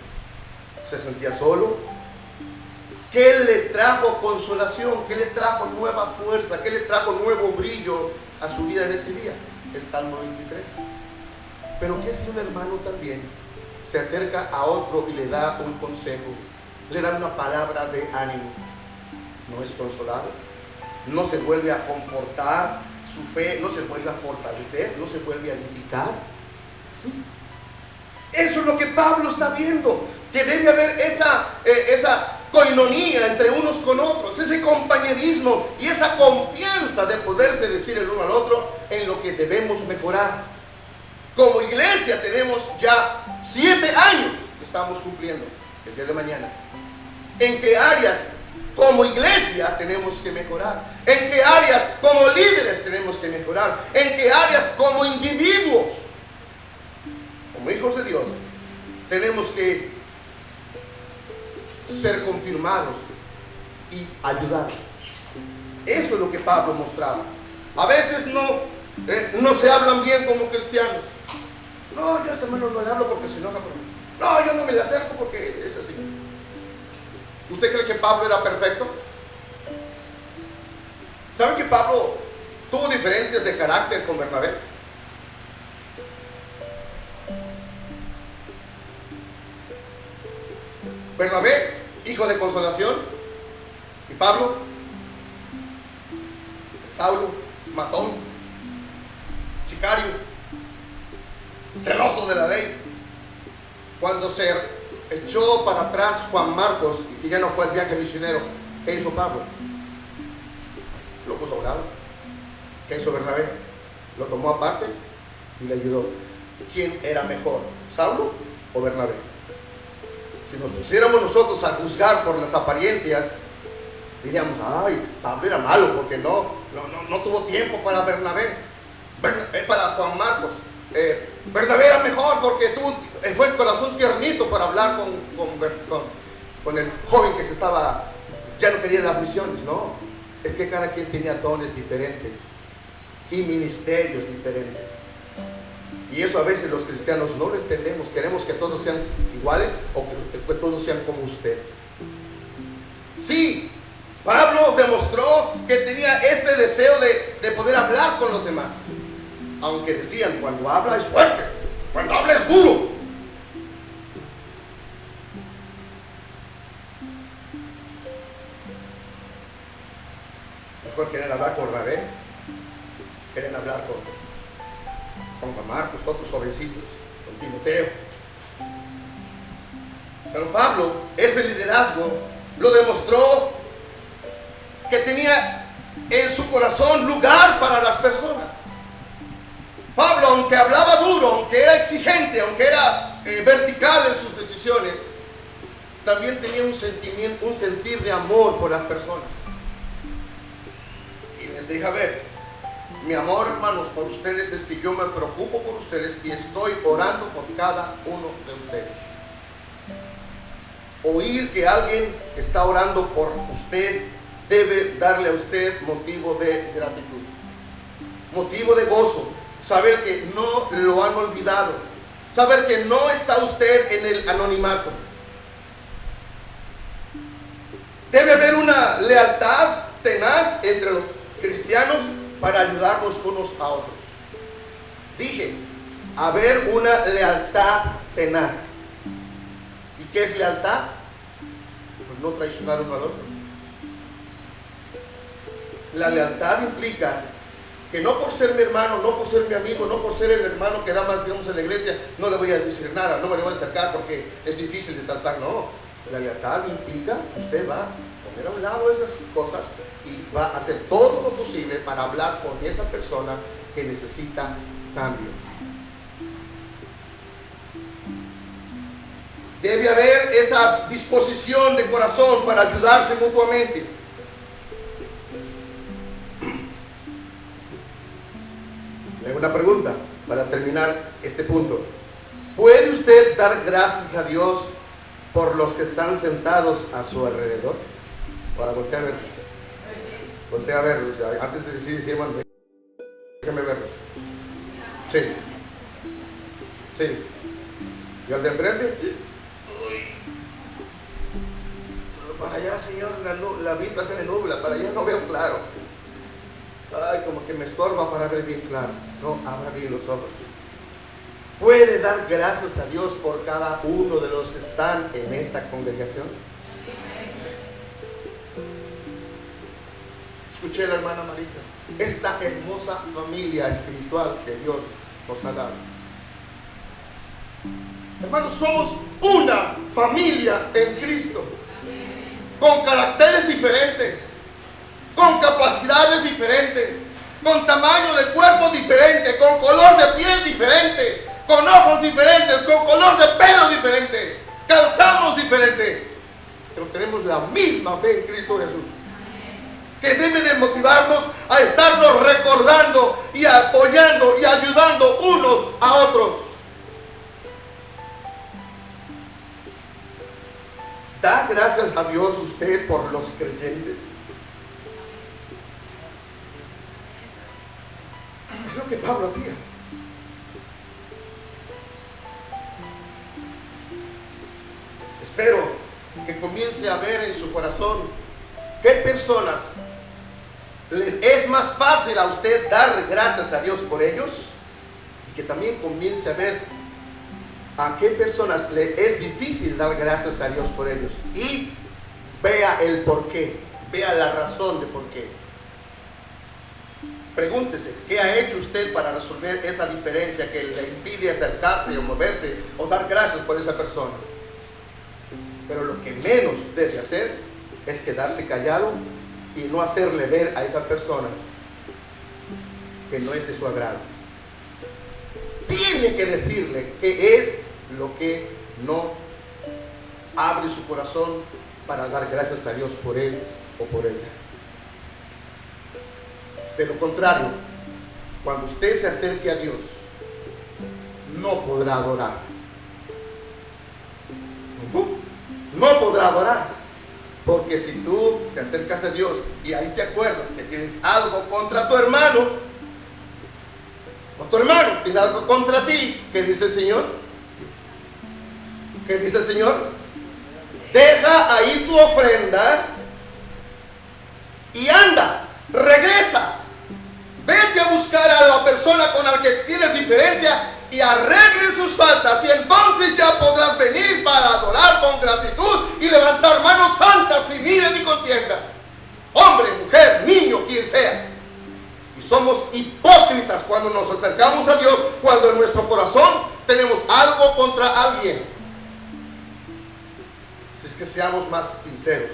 Se sentía solo. ¿Qué le trajo consolación? ¿Qué le trajo nueva fuerza? ¿Qué le trajo nuevo brillo a su vida en ese día? El Salmo 23. Pero ¿qué si un hermano también se acerca a otro y le da un consejo, le da una palabra de ánimo? ¿No es consolado? ¿No se vuelve a confortar su fe? ¿No se vuelve a fortalecer? ¿No se vuelve a edificar? Sí. Eso es lo que Pablo está viendo, que debe haber esa coinonía entre unos con otros, ese compañerismo y esa confianza de poderse decir el uno al otro en lo que debemos mejorar. Como iglesia tenemos ya 7 años que estamos cumpliendo el día de mañana. ¿En qué áreas como iglesia tenemos que mejorar? ¿En qué áreas como líderes tenemos que mejorar? ¿En qué áreas como individuos, como hijos de Dios, tenemos que ser confirmados y ayudados? Eso es lo que Pablo mostraba. A veces no se hablan bien como cristianos. No, yo a este hermano no le hablo porque se enoja por mí. No, yo no me le acerco porque es así. ¿Usted cree que Pablo era perfecto? ¿Saben que Pablo tuvo diferencias de carácter con Bernabé? Bernabé, hijo de consolación, y Pablo, Saulo, matón, sicario, celoso de la ley. Cuando se echó para atrás Juan Marcos y que ya no fue al viaje misionero, ¿qué hizo Pablo? Lo puso a un lado. ¿Qué hizo Bernabé? Lo tomó aparte y le ayudó. ¿Quién era mejor, Saulo o Bernabé? Si nos pusiéramos nosotros a juzgar por las apariencias, diríamos, ay, Pablo era malo porque no tuvo tiempo para Bernabé, para Juan Marcos. Bernabé era mejor porque fue el corazón tiernito para hablar con el joven que ya no quería las misiones. No, es que cada quien tenía dones diferentes y ministerios diferentes. Y eso a veces los cristianos no lo entendemos. Queremos que todos sean iguales o que todos sean como usted. Sí, Pablo demostró que tenía ese deseo de poder hablar con los demás. Aunque decían, cuando habla es fuerte, cuando habla es duro. Mejor quieren hablar con Bernabé, quieren hablar con Juan Marcos, otros jovencitos, con Timoteo. Pero Pablo, ese liderazgo lo demostró, que tenía en su corazón lugar para las personas. Pablo, aunque hablaba duro, aunque era exigente, aunque era vertical en sus decisiones, también tenía un sentir de amor por las personas. Y les deja ver, mi amor, hermanos, por ustedes es que yo me preocupo por ustedes y estoy orando por cada uno de ustedes. Oír que alguien está orando por usted debe darle a usted motivo de gratitud, motivo de gozo. Saber que no lo han olvidado, saber que no está usted en el anonimato. Debe haber una lealtad tenaz entre los cristianos para ayudarnos unos a otros. Dije, haber una lealtad tenaz. ¿Y qué es lealtad? Pues no traicionar uno al otro. La lealtad implica que no por ser mi hermano, no por ser mi amigo, no por ser el hermano que da más, digamos, en la iglesia, no le voy a decir nada, no me le voy a acercar porque es difícil de tratar. No, la lealtad implica que usted va a poner a un lado esas cosas y va a hacer todo lo posible para hablar con esa persona que necesita cambio. Debe haber esa disposición de corazón para ayudarse mutuamente. Una pregunta para terminar este punto. ¿Puede usted dar gracias a Dios por los que están sentados a su alrededor? Ahora voltea a verlos. Voltea a verlos. Antes de decir, hermano, déjame verlos. Sí. Sí. ¿Y al de enfrente? Para allá, Señor, la vista se me nubla. Para allá no veo claro. Ay, como que me estorba para ver bien claro. No, abra bien los ojos. ¿Puede dar gracias a Dios por cada uno de los que están en esta congregación? Escuché a la hermana Marisa. Esta hermosa familia espiritual que Dios nos ha dado. Hermanos, somos una familia en Cristo, con caracteres diferentes, con capacidades diferentes, con tamaño de cuerpo diferente, con color de piel diferente, con ojos diferentes, con color de pelo diferente, calzamos diferente, pero tenemos la misma fe en Cristo Jesús, que debe de motivarnos a estarnos recordando y apoyando y ayudando unos a otros. ¿Da gracias a Dios usted por los creyentes? Es lo que Pablo hacía. Espero que comience a ver en su corazón qué personas les es más fácil a usted dar gracias a Dios por ellos, y que también comience a ver a qué personas le es difícil dar gracias a Dios por ellos, y vea el por qué, vea la razón de por qué. Pregúntese, ¿qué ha hecho usted para resolver esa diferencia que le impide acercarse o moverse o dar gracias por esa persona? Pero lo que menos debe hacer es quedarse callado y no hacerle ver a esa persona que no es de su agrado. Tiene que decirle qué es lo que no abre su corazón para dar gracias a Dios por él o por ella. De lo contrario, cuando usted se acerque a Dios, no podrá adorar. No podrá adorar. Porque si tú te acercas a Dios y ahí te acuerdas que tienes algo contra tu hermano, o tu hermano tiene algo contra ti, ¿qué dice el Señor? ¿Qué dice el Señor? Deja ahí tu ofrenda y anda, regresa. Vete a buscar a la persona con la que tienes diferencia y arregle sus faltas, y entonces ya podrás venir para adorar con gratitud y levantar manos santas sin ira ni contienda. Hombre, mujer, niño, quien sea. Y somos hipócritas cuando nos acercamos a Dios, cuando en nuestro corazón tenemos algo contra alguien. Si es que seamos más sinceros,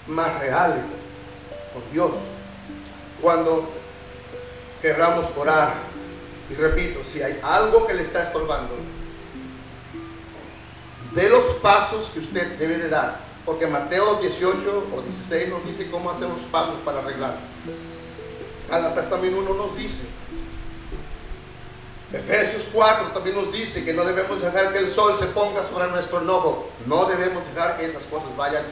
más reales con Dios, cuando querramos orar. Y repito, si hay algo que le está estorbando, de los pasos que usted debe de dar, porque Mateo 18 o 16 nos dice cómo hacer los pasos para arreglar. Gálatas también uno nos dice. Efesios 4 también nos dice que no debemos dejar que el sol se ponga sobre nuestro enojo. No debemos dejar que esas cosas vayan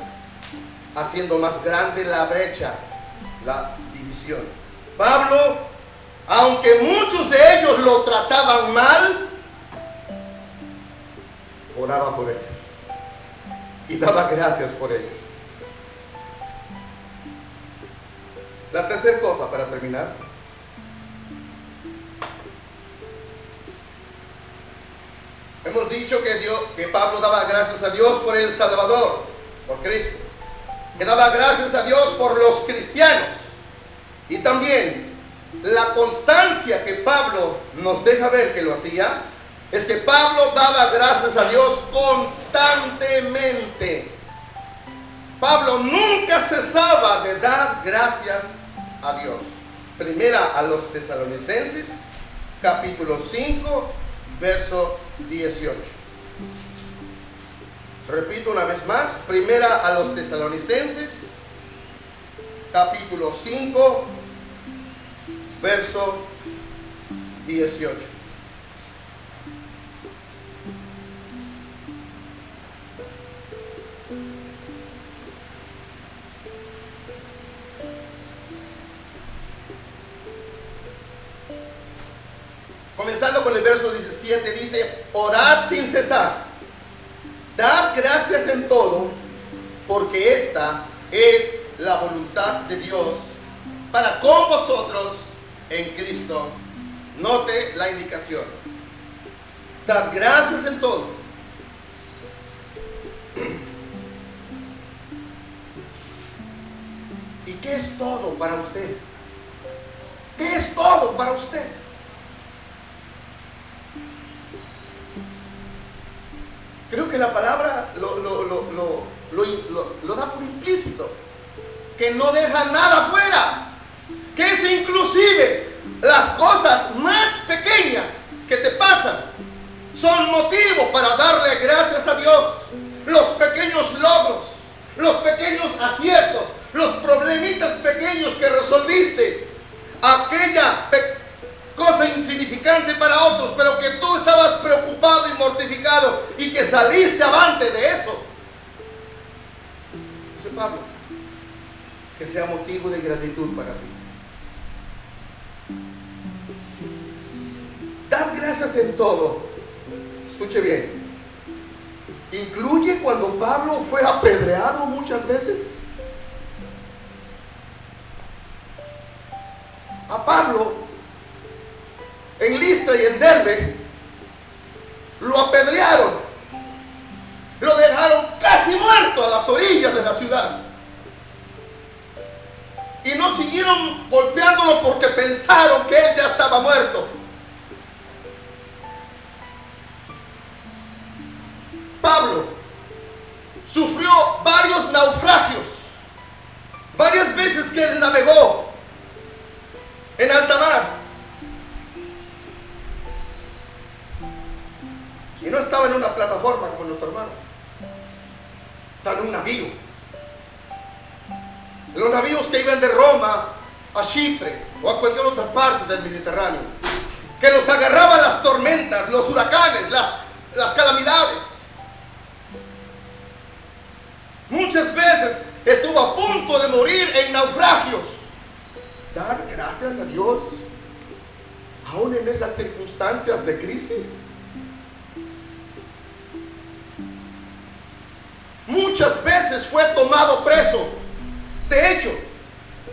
haciendo más grande la brecha, la división. Pablo, aunque muchos de ellos lo trataban mal, oraba por ellos y daba gracias por ellos. La tercera cosa, para terminar, hemos dicho que Pablo daba gracias a Dios por el Salvador, por Cristo, que daba gracias a Dios por los cristianos, y también la constancia que Pablo nos deja ver que lo hacía es que Pablo daba gracias a Dios constantemente. Pablo nunca cesaba de dar gracias a Dios. Primera a los Tesalonicenses, capítulo 5, verso 18. Repito una vez más, primera a los Tesalonicenses, capítulo 5, verso 18. Comenzando con el verso 17, dice: orad sin cesar, dad gracias en todo, porque esta es la voluntad de Dios para con vosotros en Cristo. Note la indicación: dad gracias en todo. ¿Y qué es todo para usted? ¿Qué es todo para usted? Creo que la palabra lo da por implícito, que no deja nada fuera, que es inclusive las cosas más pequeñas que te pasan son motivo para darle gracias a Dios. Los pequeños logros, los pequeños aciertos, los problemitas pequeños que resolviste, aquella cosa insignificante para otros, pero que tú estabas preocupado y mortificado y que saliste avante de eso. Dice Pablo, que sea motivo de gratitud para ti. Dad gracias en todo. Escuche bien. Incluye cuando Pablo fue apedreado muchas veces. A Pablo en Listra y en Derbe lo apedrearon, lo dejaron casi muerto a las orillas de la ciudad, y no siguieron golpeándolo porque pensaron que él ya estaba muerto. Pablo sufrió varios naufragios, varias veces que él navegó en alta mar, y no estaba en una plataforma como nuestro hermano, estaba en un navío. Los navíos que iban de Roma a Chipre o a cualquier otra parte del Mediterráneo, que los agarraban las tormentas, los huracanes, las calamidades. Muchas veces estuvo a punto de morir en naufragios. Dar gracias a Dios aún en esas circunstancias de crisis. Muchas veces fue tomado preso. De hecho,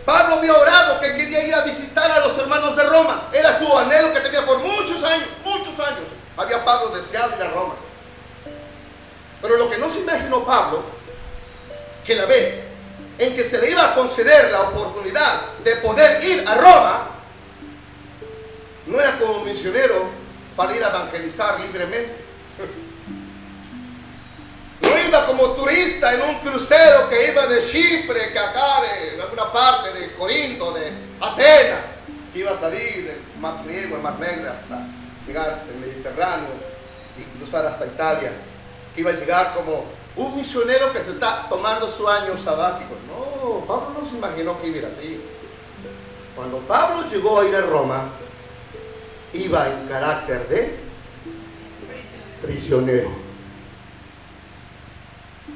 Pablo había orado que quería ir a visitar a los hermanos de Roma. Era su anhelo que tenía por muchos años. Había Pablo deseado ir a Roma. Pero lo que no se imaginó Pablo, que la vez en que se le iba a conceder la oportunidad de poder ir a Roma, no era como misionero para ir a evangelizar libremente. No iba como turista en un crucero que iba de Chipre, Cacares, en alguna parte de Corinto, de Atenas. Iba a salir del Mar Griego, el Mar Negro, hasta llegar al Mediterráneo y cruzar hasta Italia. Iba a llegar como un misionero que se está tomando su año sabático. No, Pablo no se imaginó que iba a ir así. Cuando Pablo llegó a ir a Roma, iba en carácter de prisionero.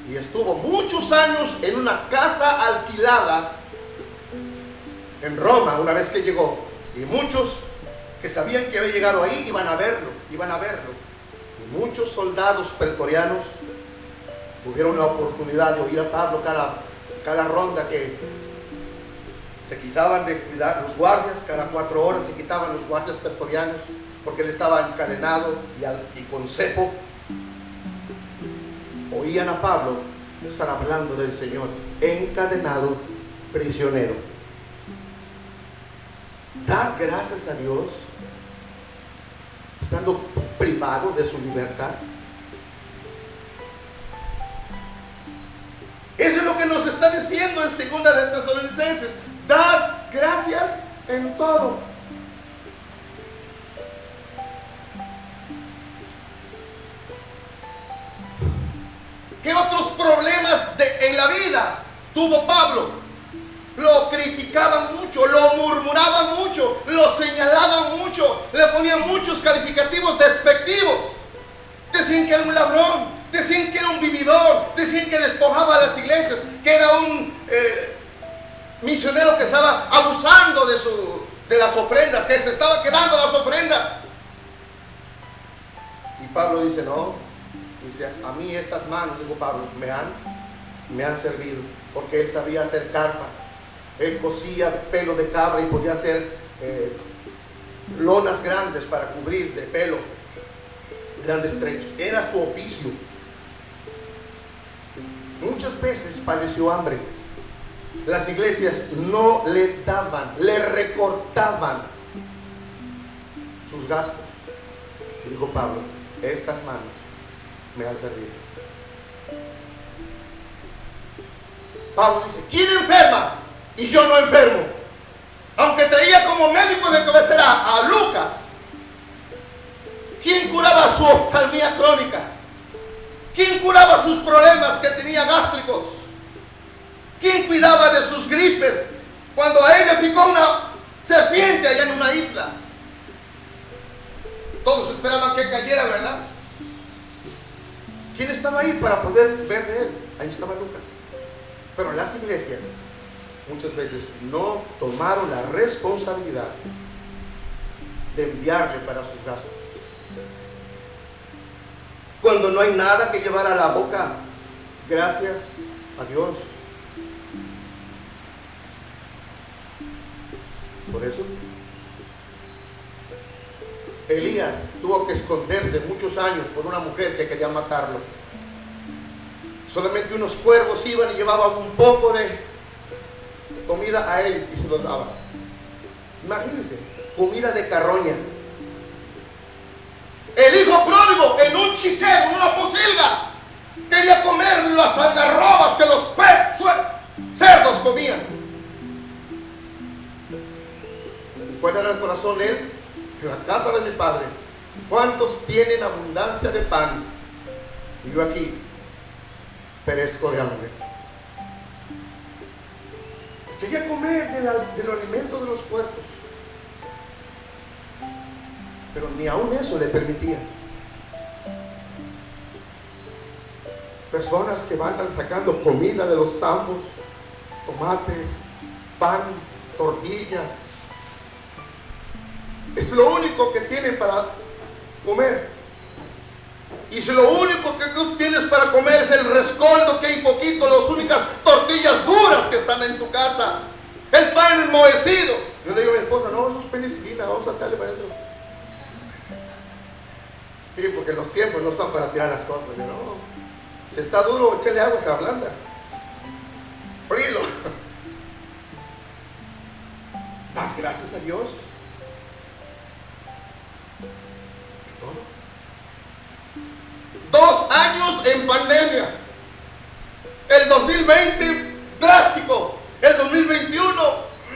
Y estuvo muchos años en una casa alquilada en Roma una vez que llegó. Y muchos que sabían que había llegado ahí iban a verlo. Y muchos soldados pretorianos tuvieron la oportunidad de oír a Pablo cada ronda que se quitaban de cuidar los guardias. Cada 4 horas se quitaban los guardias pretorianos porque él estaba encadenado y con cepo. Oían a Pablo estar hablando del Señor, encadenado, prisionero. Dar gracias a Dios estando privado de su libertad. Eso es lo que nos está diciendo en 2 de Tesalonicenses. Dar gracias en todo. ¿Qué otros problemas en la vida tuvo Pablo? Lo criticaban mucho, lo murmuraban mucho, lo señalaban mucho, le ponían muchos calificativos despectivos. Decían que era un ladrón, decían que era un vividor, decían que despojaba a las iglesias, que era un misionero que estaba abusando de las ofrendas, que se estaba quedando las ofrendas. Y Pablo dice, no. Dice, a mí estas manos, dijo Pablo, me han servido, porque él sabía hacer carpas. Él cosía pelo de cabra y podía hacer lonas grandes para cubrir de pelo grandes trechos. Era su oficio. Muchas veces padeció hambre. Las iglesias no le daban, le recortaban sus gastos. Y dijo Pablo, estas manos me han servido. Pablo dice, ¿quién enferma? Y yo no enfermo. Aunque traía como médico de cabecera a Lucas. ¿Quién curaba su oftalmía crónica? ¿Quién curaba sus problemas que tenía gástricos? ¿Quién cuidaba de sus gripes cuando a él le picó una serpiente allá en una isla? Todos esperaban que cayera, ¿verdad? ¿Quién estaba ahí para poder ver de él? Ahí estaba Lucas. Pero las iglesias muchas veces no tomaron la responsabilidad de enviarle para sus gastos. Cuando no hay nada que llevar a la boca, gracias a Dios. Por eso Elías tuvo que esconderse muchos años por una mujer que quería matarlo. Solamente unos cuervos iban y llevaban un poco de comida a él y se lo daban. Imagínense, comida de carroña. El hijo pródigo en un chiquero, en una pocilga, quería comer las algarrobas que los cerdos comían. ¿Y cuál era el corazón de él? En la casa de mi padre, ¿cuántos tienen abundancia de pan? Y yo aquí perezco de hambre. Quería comer del alimento de los puercos, pero ni aún eso le permitía. Personas que van sacando comida de los tambos, tomates, pan, tortillas. Es lo único que tienen para comer. Y si lo único que tú tienes para comer es el rescoldo que hay poquito, las únicas tortillas duras que están en tu casa, el pan enmohecido. Yo le digo a mi esposa, no, eso es penicilina, vamos a echarle para adentro. Sí, porque los tiempos no son para tirar las cosas. Yo, no, si está duro, échale agua, se ablanda. Frílo. Das gracias a Dios. Todo. 2 años en pandemia. El 2020 drástico. El 2021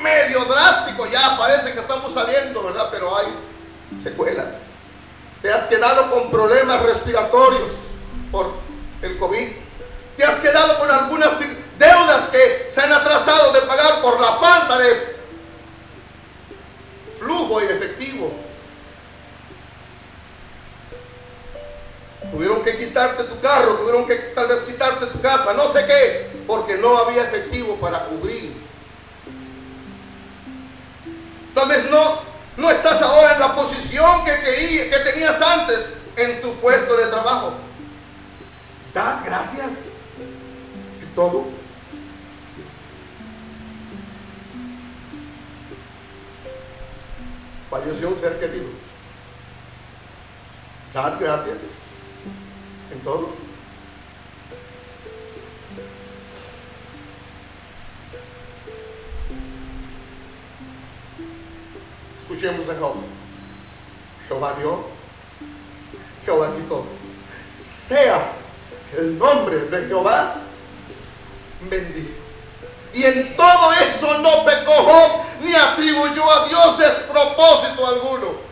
medio drástico. Ya parece que estamos saliendo, ¿verdad? Pero hay secuelas. Te has quedado con problemas respiratorios por el COVID. Te has quedado con algunas deudas que se han atrasado de pagar por la falta de flujo y efectivo. Tuvieron que quitarte tu carro, tuvieron que tal vez quitarte tu casa, no sé qué, porque no había efectivo para cubrir. Tal vez no estás ahora en la posición que tenías antes en tu puesto de trabajo. Das gracias y todo. Falleció un ser querido. Dad gracias en todo. Escuchemos a Job. Jehová dio, Jehová quitó. Sea el nombre de Jehová bendito. Y en todo eso no pecó Job, ni atribuyó a Dios despropósito alguno.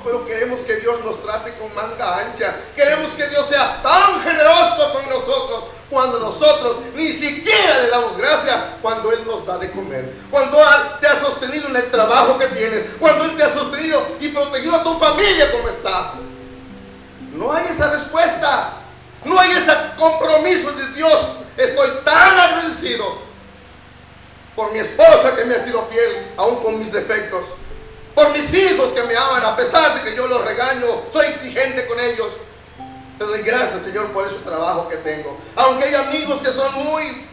Pero queremos que Dios nos trate con manga ancha. Queremos que Dios sea tan generoso con nosotros, cuando nosotros ni siquiera le damos gracias cuando Él nos da de comer, cuando te ha sostenido en el trabajo que tienes, cuando Él te ha sostenido y protegido a tu familia como está. No hay esa respuesta, no hay ese compromiso de Dios. Estoy tan agradecido por mi esposa que me ha sido fiel aún con mis defectos, por mis hijos que me aman a pesar de que yo los regaño, soy exigente con ellos. Te doy gracias, Señor, por ese trabajo que tengo. Aunque hay amigos que son muy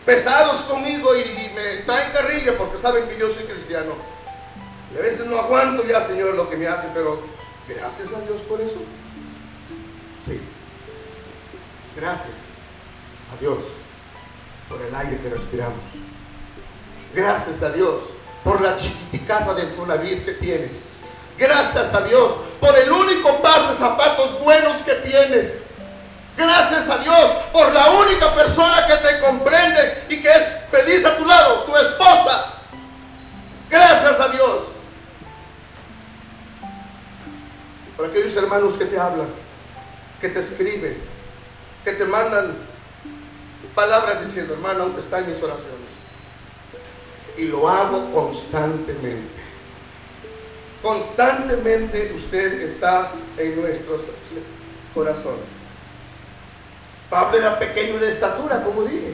pesados conmigo y me traen carrilla porque saben que yo soy cristiano. Y a veces no aguanto ya, Señor, lo que me hacen, pero gracias a Dios por eso. Sí. Gracias a Dios por el aire que respiramos. Gracias a Dios por la chiquiticaza de Infonavit que tienes. Gracias a Dios por el único par de zapatos buenos que tienes. Gracias a Dios por la única persona que te comprende y que es feliz a tu lado, tu esposa. Gracias a Dios por aquellos hermanos que te hablan, que te escriben, que te mandan palabras diciendo, hermano, está en mis oraciones. Y lo hago constantemente. Constantemente usted está en nuestros corazones. Pablo era pequeño de estatura, como dije.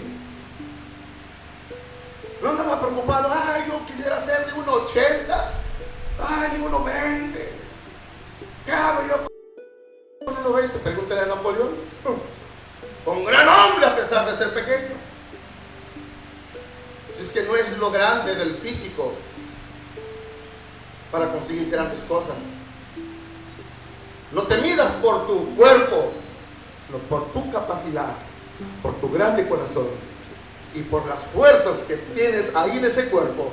No andaba preocupado, ay, yo quisiera ser de 1,80, ay, de 1,20. ¿Qué hago yo con 1,20? Pregúntale a Napoleón. Un gran hombre a pesar de ser pequeño. Si es que no es lo grande del físico para conseguir grandes cosas. No te midas por tu cuerpo, no, por tu capacidad, por tu grande corazón y por las fuerzas que tienes ahí en ese cuerpo,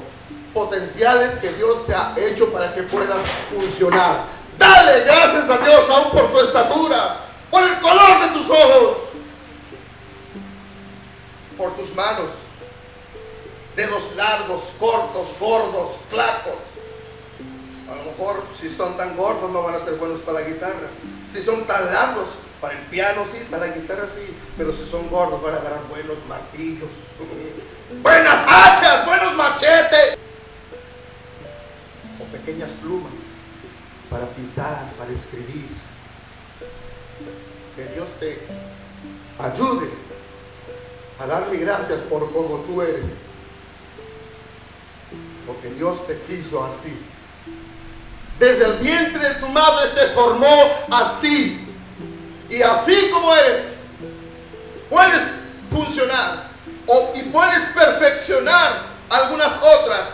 potenciales que Dios te ha hecho para que puedas funcionar. Dale gracias a Dios aún por tu estatura, por el color de tus ojos, por tus manos, dedos largos, cortos, gordos, flacos. A lo mejor si son tan gordos no van a ser buenos para la guitarra. Si son tan largos, para el piano sí, para la guitarra sí. Pero si son gordos van a agarrar buenos martillos, buenas hachas, buenos machetes. O pequeñas plumas para pintar, para escribir. Que Dios te ayude a darle gracias por como tú eres. Porque Dios te quiso así. Desde el vientre de tu madre te formó así. Y así como eres, puedes funcionar y puedes perfeccionar algunas otras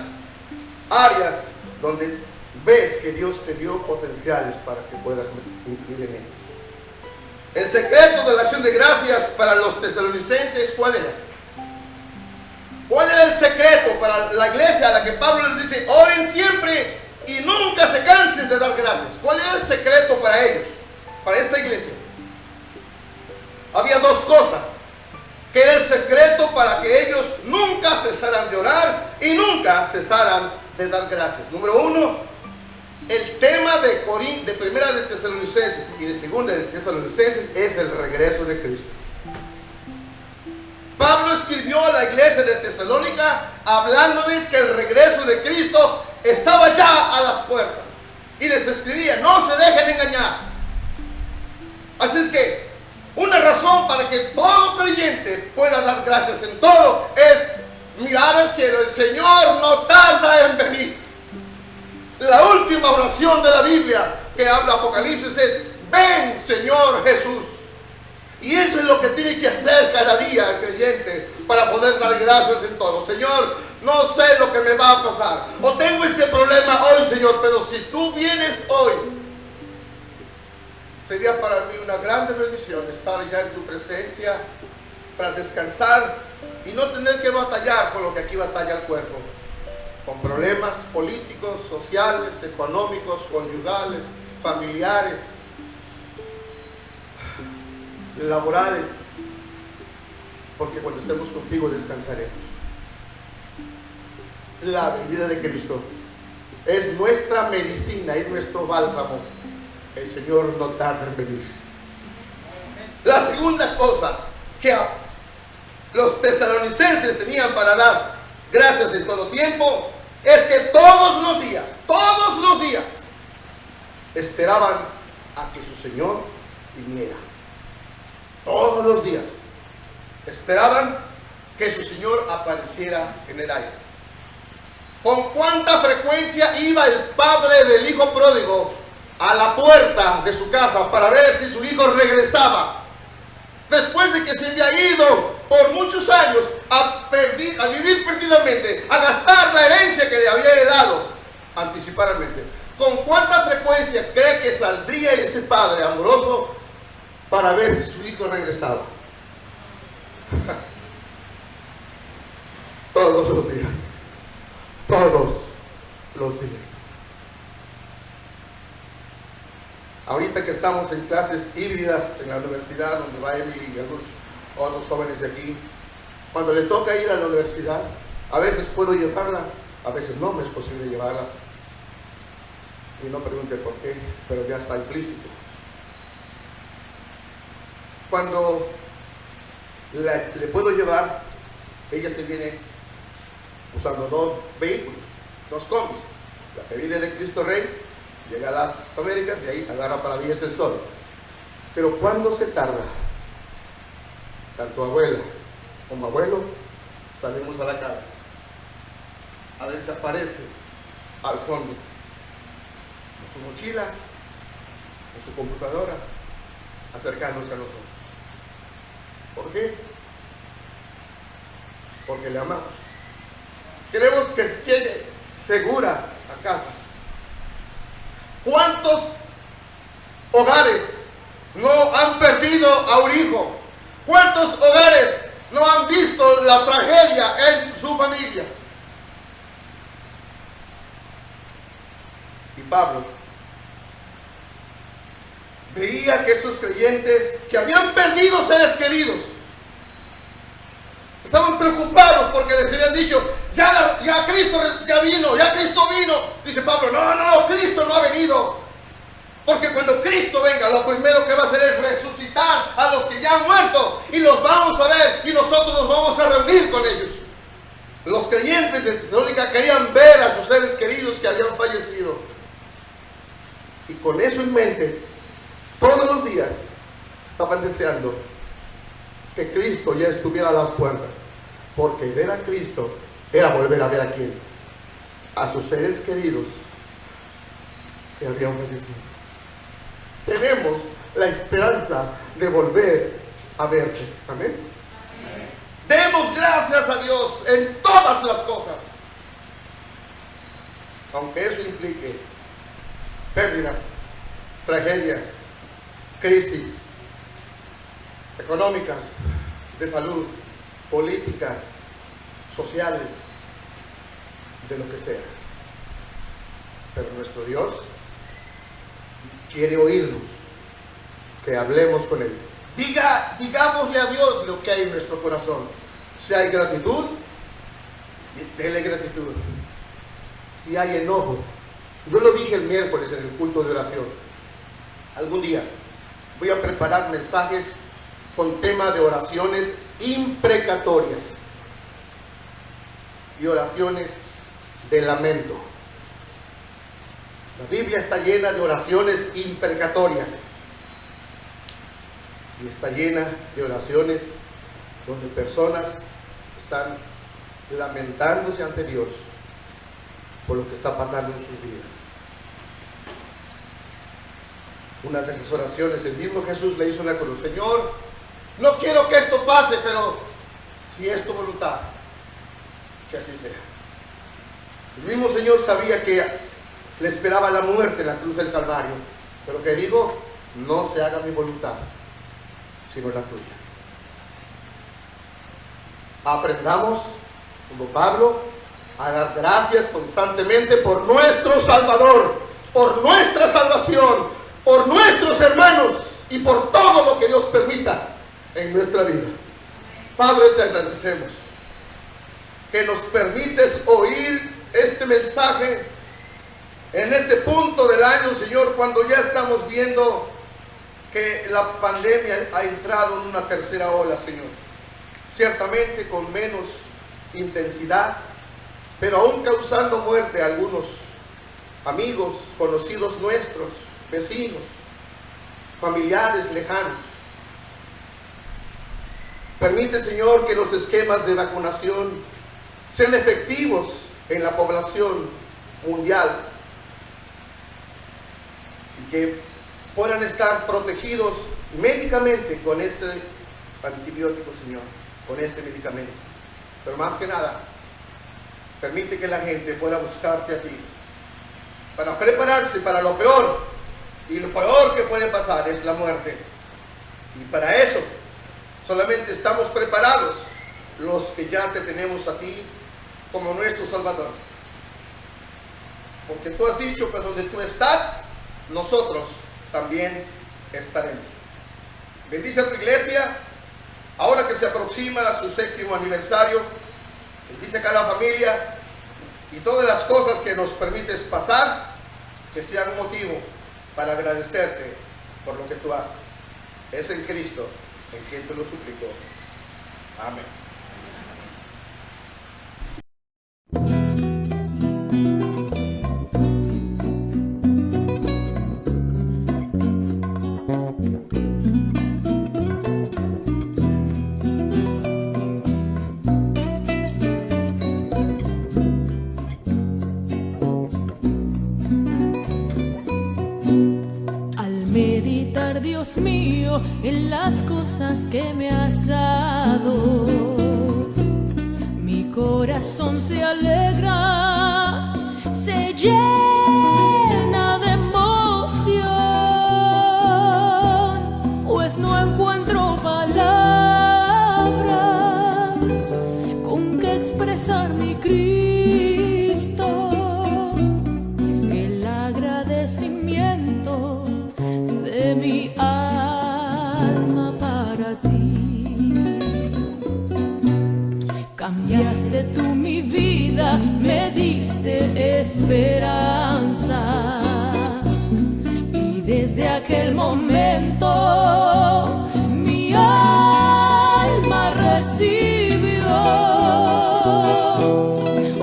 áreas donde ves que Dios te dio potenciales para que puedas incluir en ellos. El secreto de la acción de gracias para los tesalonicenses, ¿cuál era? ¿Cuál era el secreto para la iglesia a la que Pablo les dice, oren siempre y nunca se cansen de dar gracias? ¿Cuál era el secreto para ellos, para esta iglesia? Había dos cosas, que era el secreto para que ellos nunca cesaran de orar y nunca cesaran de dar gracias. Número uno, el tema de primera de Tesalonicenses y de segunda de Tesalonicenses es el regreso de Cristo. Pablo escribió a la iglesia de Tesalónica hablándoles que el regreso de Cristo estaba ya a las puertas. Y les escribía, no se dejen engañar. Así es que una razón para que todo creyente pueda dar gracias en todo es mirar al cielo. El Señor no tarda en venir. La última oración de la Biblia que habla Apocalipsis es, ven Señor Jesús. Y eso es lo que tiene que hacer cada día el creyente para poder dar gracias en todo. Señor, no sé lo que me va a pasar, o tengo este problema hoy, Señor, pero si tú vienes hoy, sería para mí una grande bendición estar ya en tu presencia para descansar y no tener que batallar con lo que aquí batalla el cuerpo, con problemas políticos, sociales, económicos, conyugales, familiares, laborales, porque cuando estemos contigo descansaremos. La venida de Cristo es nuestra medicina, es nuestro bálsamo. El Señor no tarda en venir. La segunda cosa que los tesalonicenses tenían para dar gracias en todo tiempo es que todos los días esperaban a que su Señor viniera. Todos los días esperaban que su Señor apareciera en el aire. ¿Con cuánta frecuencia iba el padre del hijo pródigo a la puerta de su casa para ver si su hijo regresaba? Después de que se había ido por muchos años a vivir perdidamente, a gastar la herencia que le había heredado anticipadamente. ¿Con cuánta frecuencia cree que saldría ese padre amoroso para ver si su hijo regresaba? Todos los días. Todos los días. Ahorita que estamos en clases híbridas en la universidad, donde va Emily y algunos otros jóvenes de aquí, cuando le toca ir a la universidad, a veces puedo llevarla, a veces no me es posible llevarla. Y no pregunte por qué, pero ya está implícito. Cuando le puedo llevar. Ella se viene usando 2 vehículos, 2 combis. La que viene de Cristo Rey, llega a las Américas, de ahí agarra para Villas del Sol. Pero ¿cuándo se tarda? Tanto abuela como abuelo salimos a la calle. A veces aparece al fondo con su mochila, con su computadora, acercándose a nosotros. ¿Por qué? Porque le amamos. Queremos que llegue segura a casa. ¿Cuántos hogares no han perdido a un hijo? ¿Cuántos hogares no han visto la tragedia en su familia? Y Pablo veía que estos creyentes que habían perdido seres queridos estaban preocupados porque les habían dicho, ya Cristo ya vino, ya Cristo vino. Dice Pablo, no, Cristo no ha venido. Porque cuando Cristo venga, lo primero que va a hacer es resucitar a los que ya han muerto. Y los vamos a ver y nosotros nos vamos a reunir con ellos. Los creyentes de Tesalónica querían ver a sus seres queridos que habían fallecido. Y con eso en mente, todos los días estaban deseando que Cristo ya estuviera a las puertas, porque ver a Cristo era volver a ver a quién, a sus seres queridos que habían fallecido. Tenemos la esperanza de volver a verles. Amén. Demos gracias a Dios en todas las cosas, aunque eso implique pérdidas, tragedias, crisis económicas, de salud, políticas, sociales, de lo que sea. Pero nuestro Dios quiere oírnos, que hablemos con Él. Digámosle a Dios lo que hay en nuestro corazón. Si hay gratitud, dele gratitud. Si hay enojo, yo lo dije el miércoles en el culto de oración, algún día voy a preparar mensajes con tema de oraciones imprecatorias y oraciones de lamento. La Biblia está llena de oraciones imprecatorias y está llena de oraciones donde personas están lamentándose ante Dios por lo que está pasando en sus vidas. Una de esas oraciones, el mismo Jesús le hizo en la cruz: Señor, no quiero que esto pase, pero si es tu voluntad, que así sea. El mismo Señor sabía que le esperaba la muerte en la cruz del Calvario, pero que dijo: no se haga mi voluntad, sino la tuya. Aprendamos, como Pablo, a dar gracias constantemente por nuestro Salvador, por nuestra salvación, por nuestros hermanos y por todo lo que Dios permita en nuestra vida. Padre, te agradecemos que nos permites oír este mensaje en este punto del año, Señor, cuando ya estamos viendo que la pandemia ha entrado en una tercera ola, Señor. Ciertamente con menos intensidad, pero aún causando muerte a algunos amigos, conocidos nuestros, vecinos, familiares lejanos. Permite, Señor, que los esquemas de vacunación sean efectivos en la población mundial y que puedan estar protegidos médicamente con ese antibiótico, Señor, con ese medicamento. Pero más que nada, permite que la gente pueda buscarte a ti para prepararse para lo peor, y lo peor que puede pasar es la muerte. Y para eso solamente estamos preparados los que ya te tenemos a ti como nuestro Salvador, porque tú has dicho que donde tú estás, nosotros también estaremos. Bendice a tu iglesia ahora que se aproxima a su 7º aniversario. Bendice a cada familia y todas las cosas que nos permites pasar, que sean un motivo para agradecerte por lo que tú haces. Es en Cristo en quien te lo suplico. Amén. Dios mío, en las cosas que me has dado, mi corazón se alegra, se llena de emoción, pues no encuentro palabras con que expresar mi Cristo, el agradecimiento de mi alma para ti. Cambiaste tú mi vida, me diste esperanza, y desde aquel momento mi alma recibió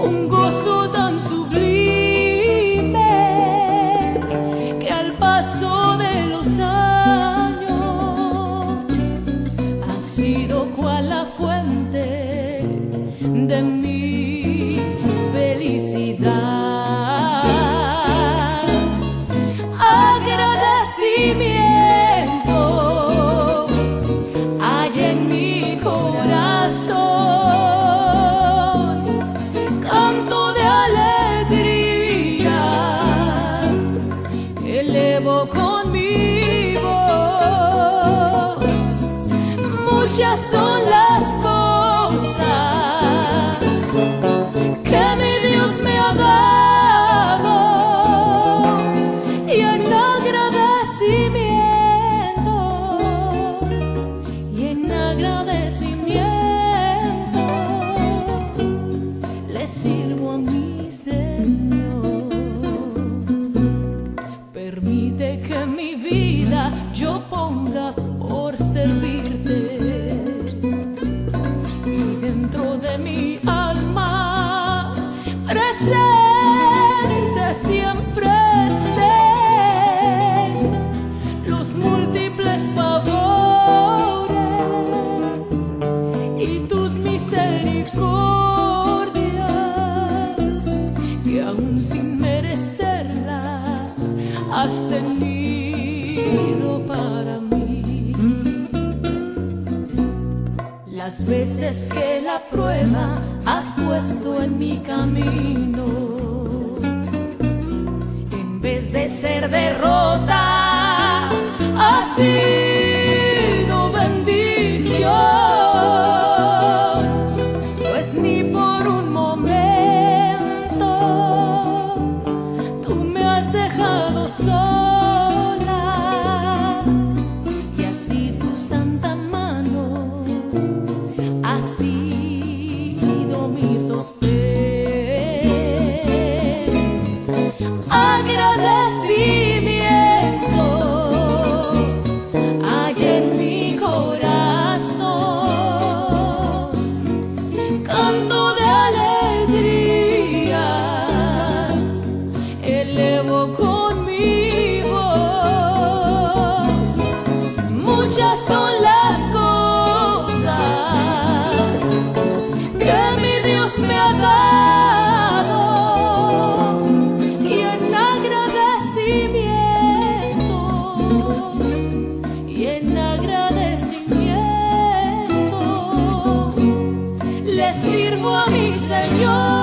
un gozo tan sublime que al paso de los años ha sido cual la fuente de mi felicidad. Agradecimiento hay en mi corazón, canto de alegría elevo con mi voz. Muchas son las cosas que mi Dios me ha dado, y en agradecimiento le sirvo a mi Señor. Permite que mi vida yo ponga por servirte, y dentro de mi alma presente siempre estén los múltiples favores y tus misericordias, que aún sin merecerlas has tenido para mí. Las veces que la prueba has puesto en mi camino, en vez de ser derrota, ha sido bendición, pues ni por un momento tú me has dejado sola, y así tu santa mano ha sido mi sostén. Agradecimiento hay en mi corazón, canto de alegría elevo con mi voz. Muchas son las cosas que mi Dios me ha dado, y en agradecimiento le sirvo a mi Señor.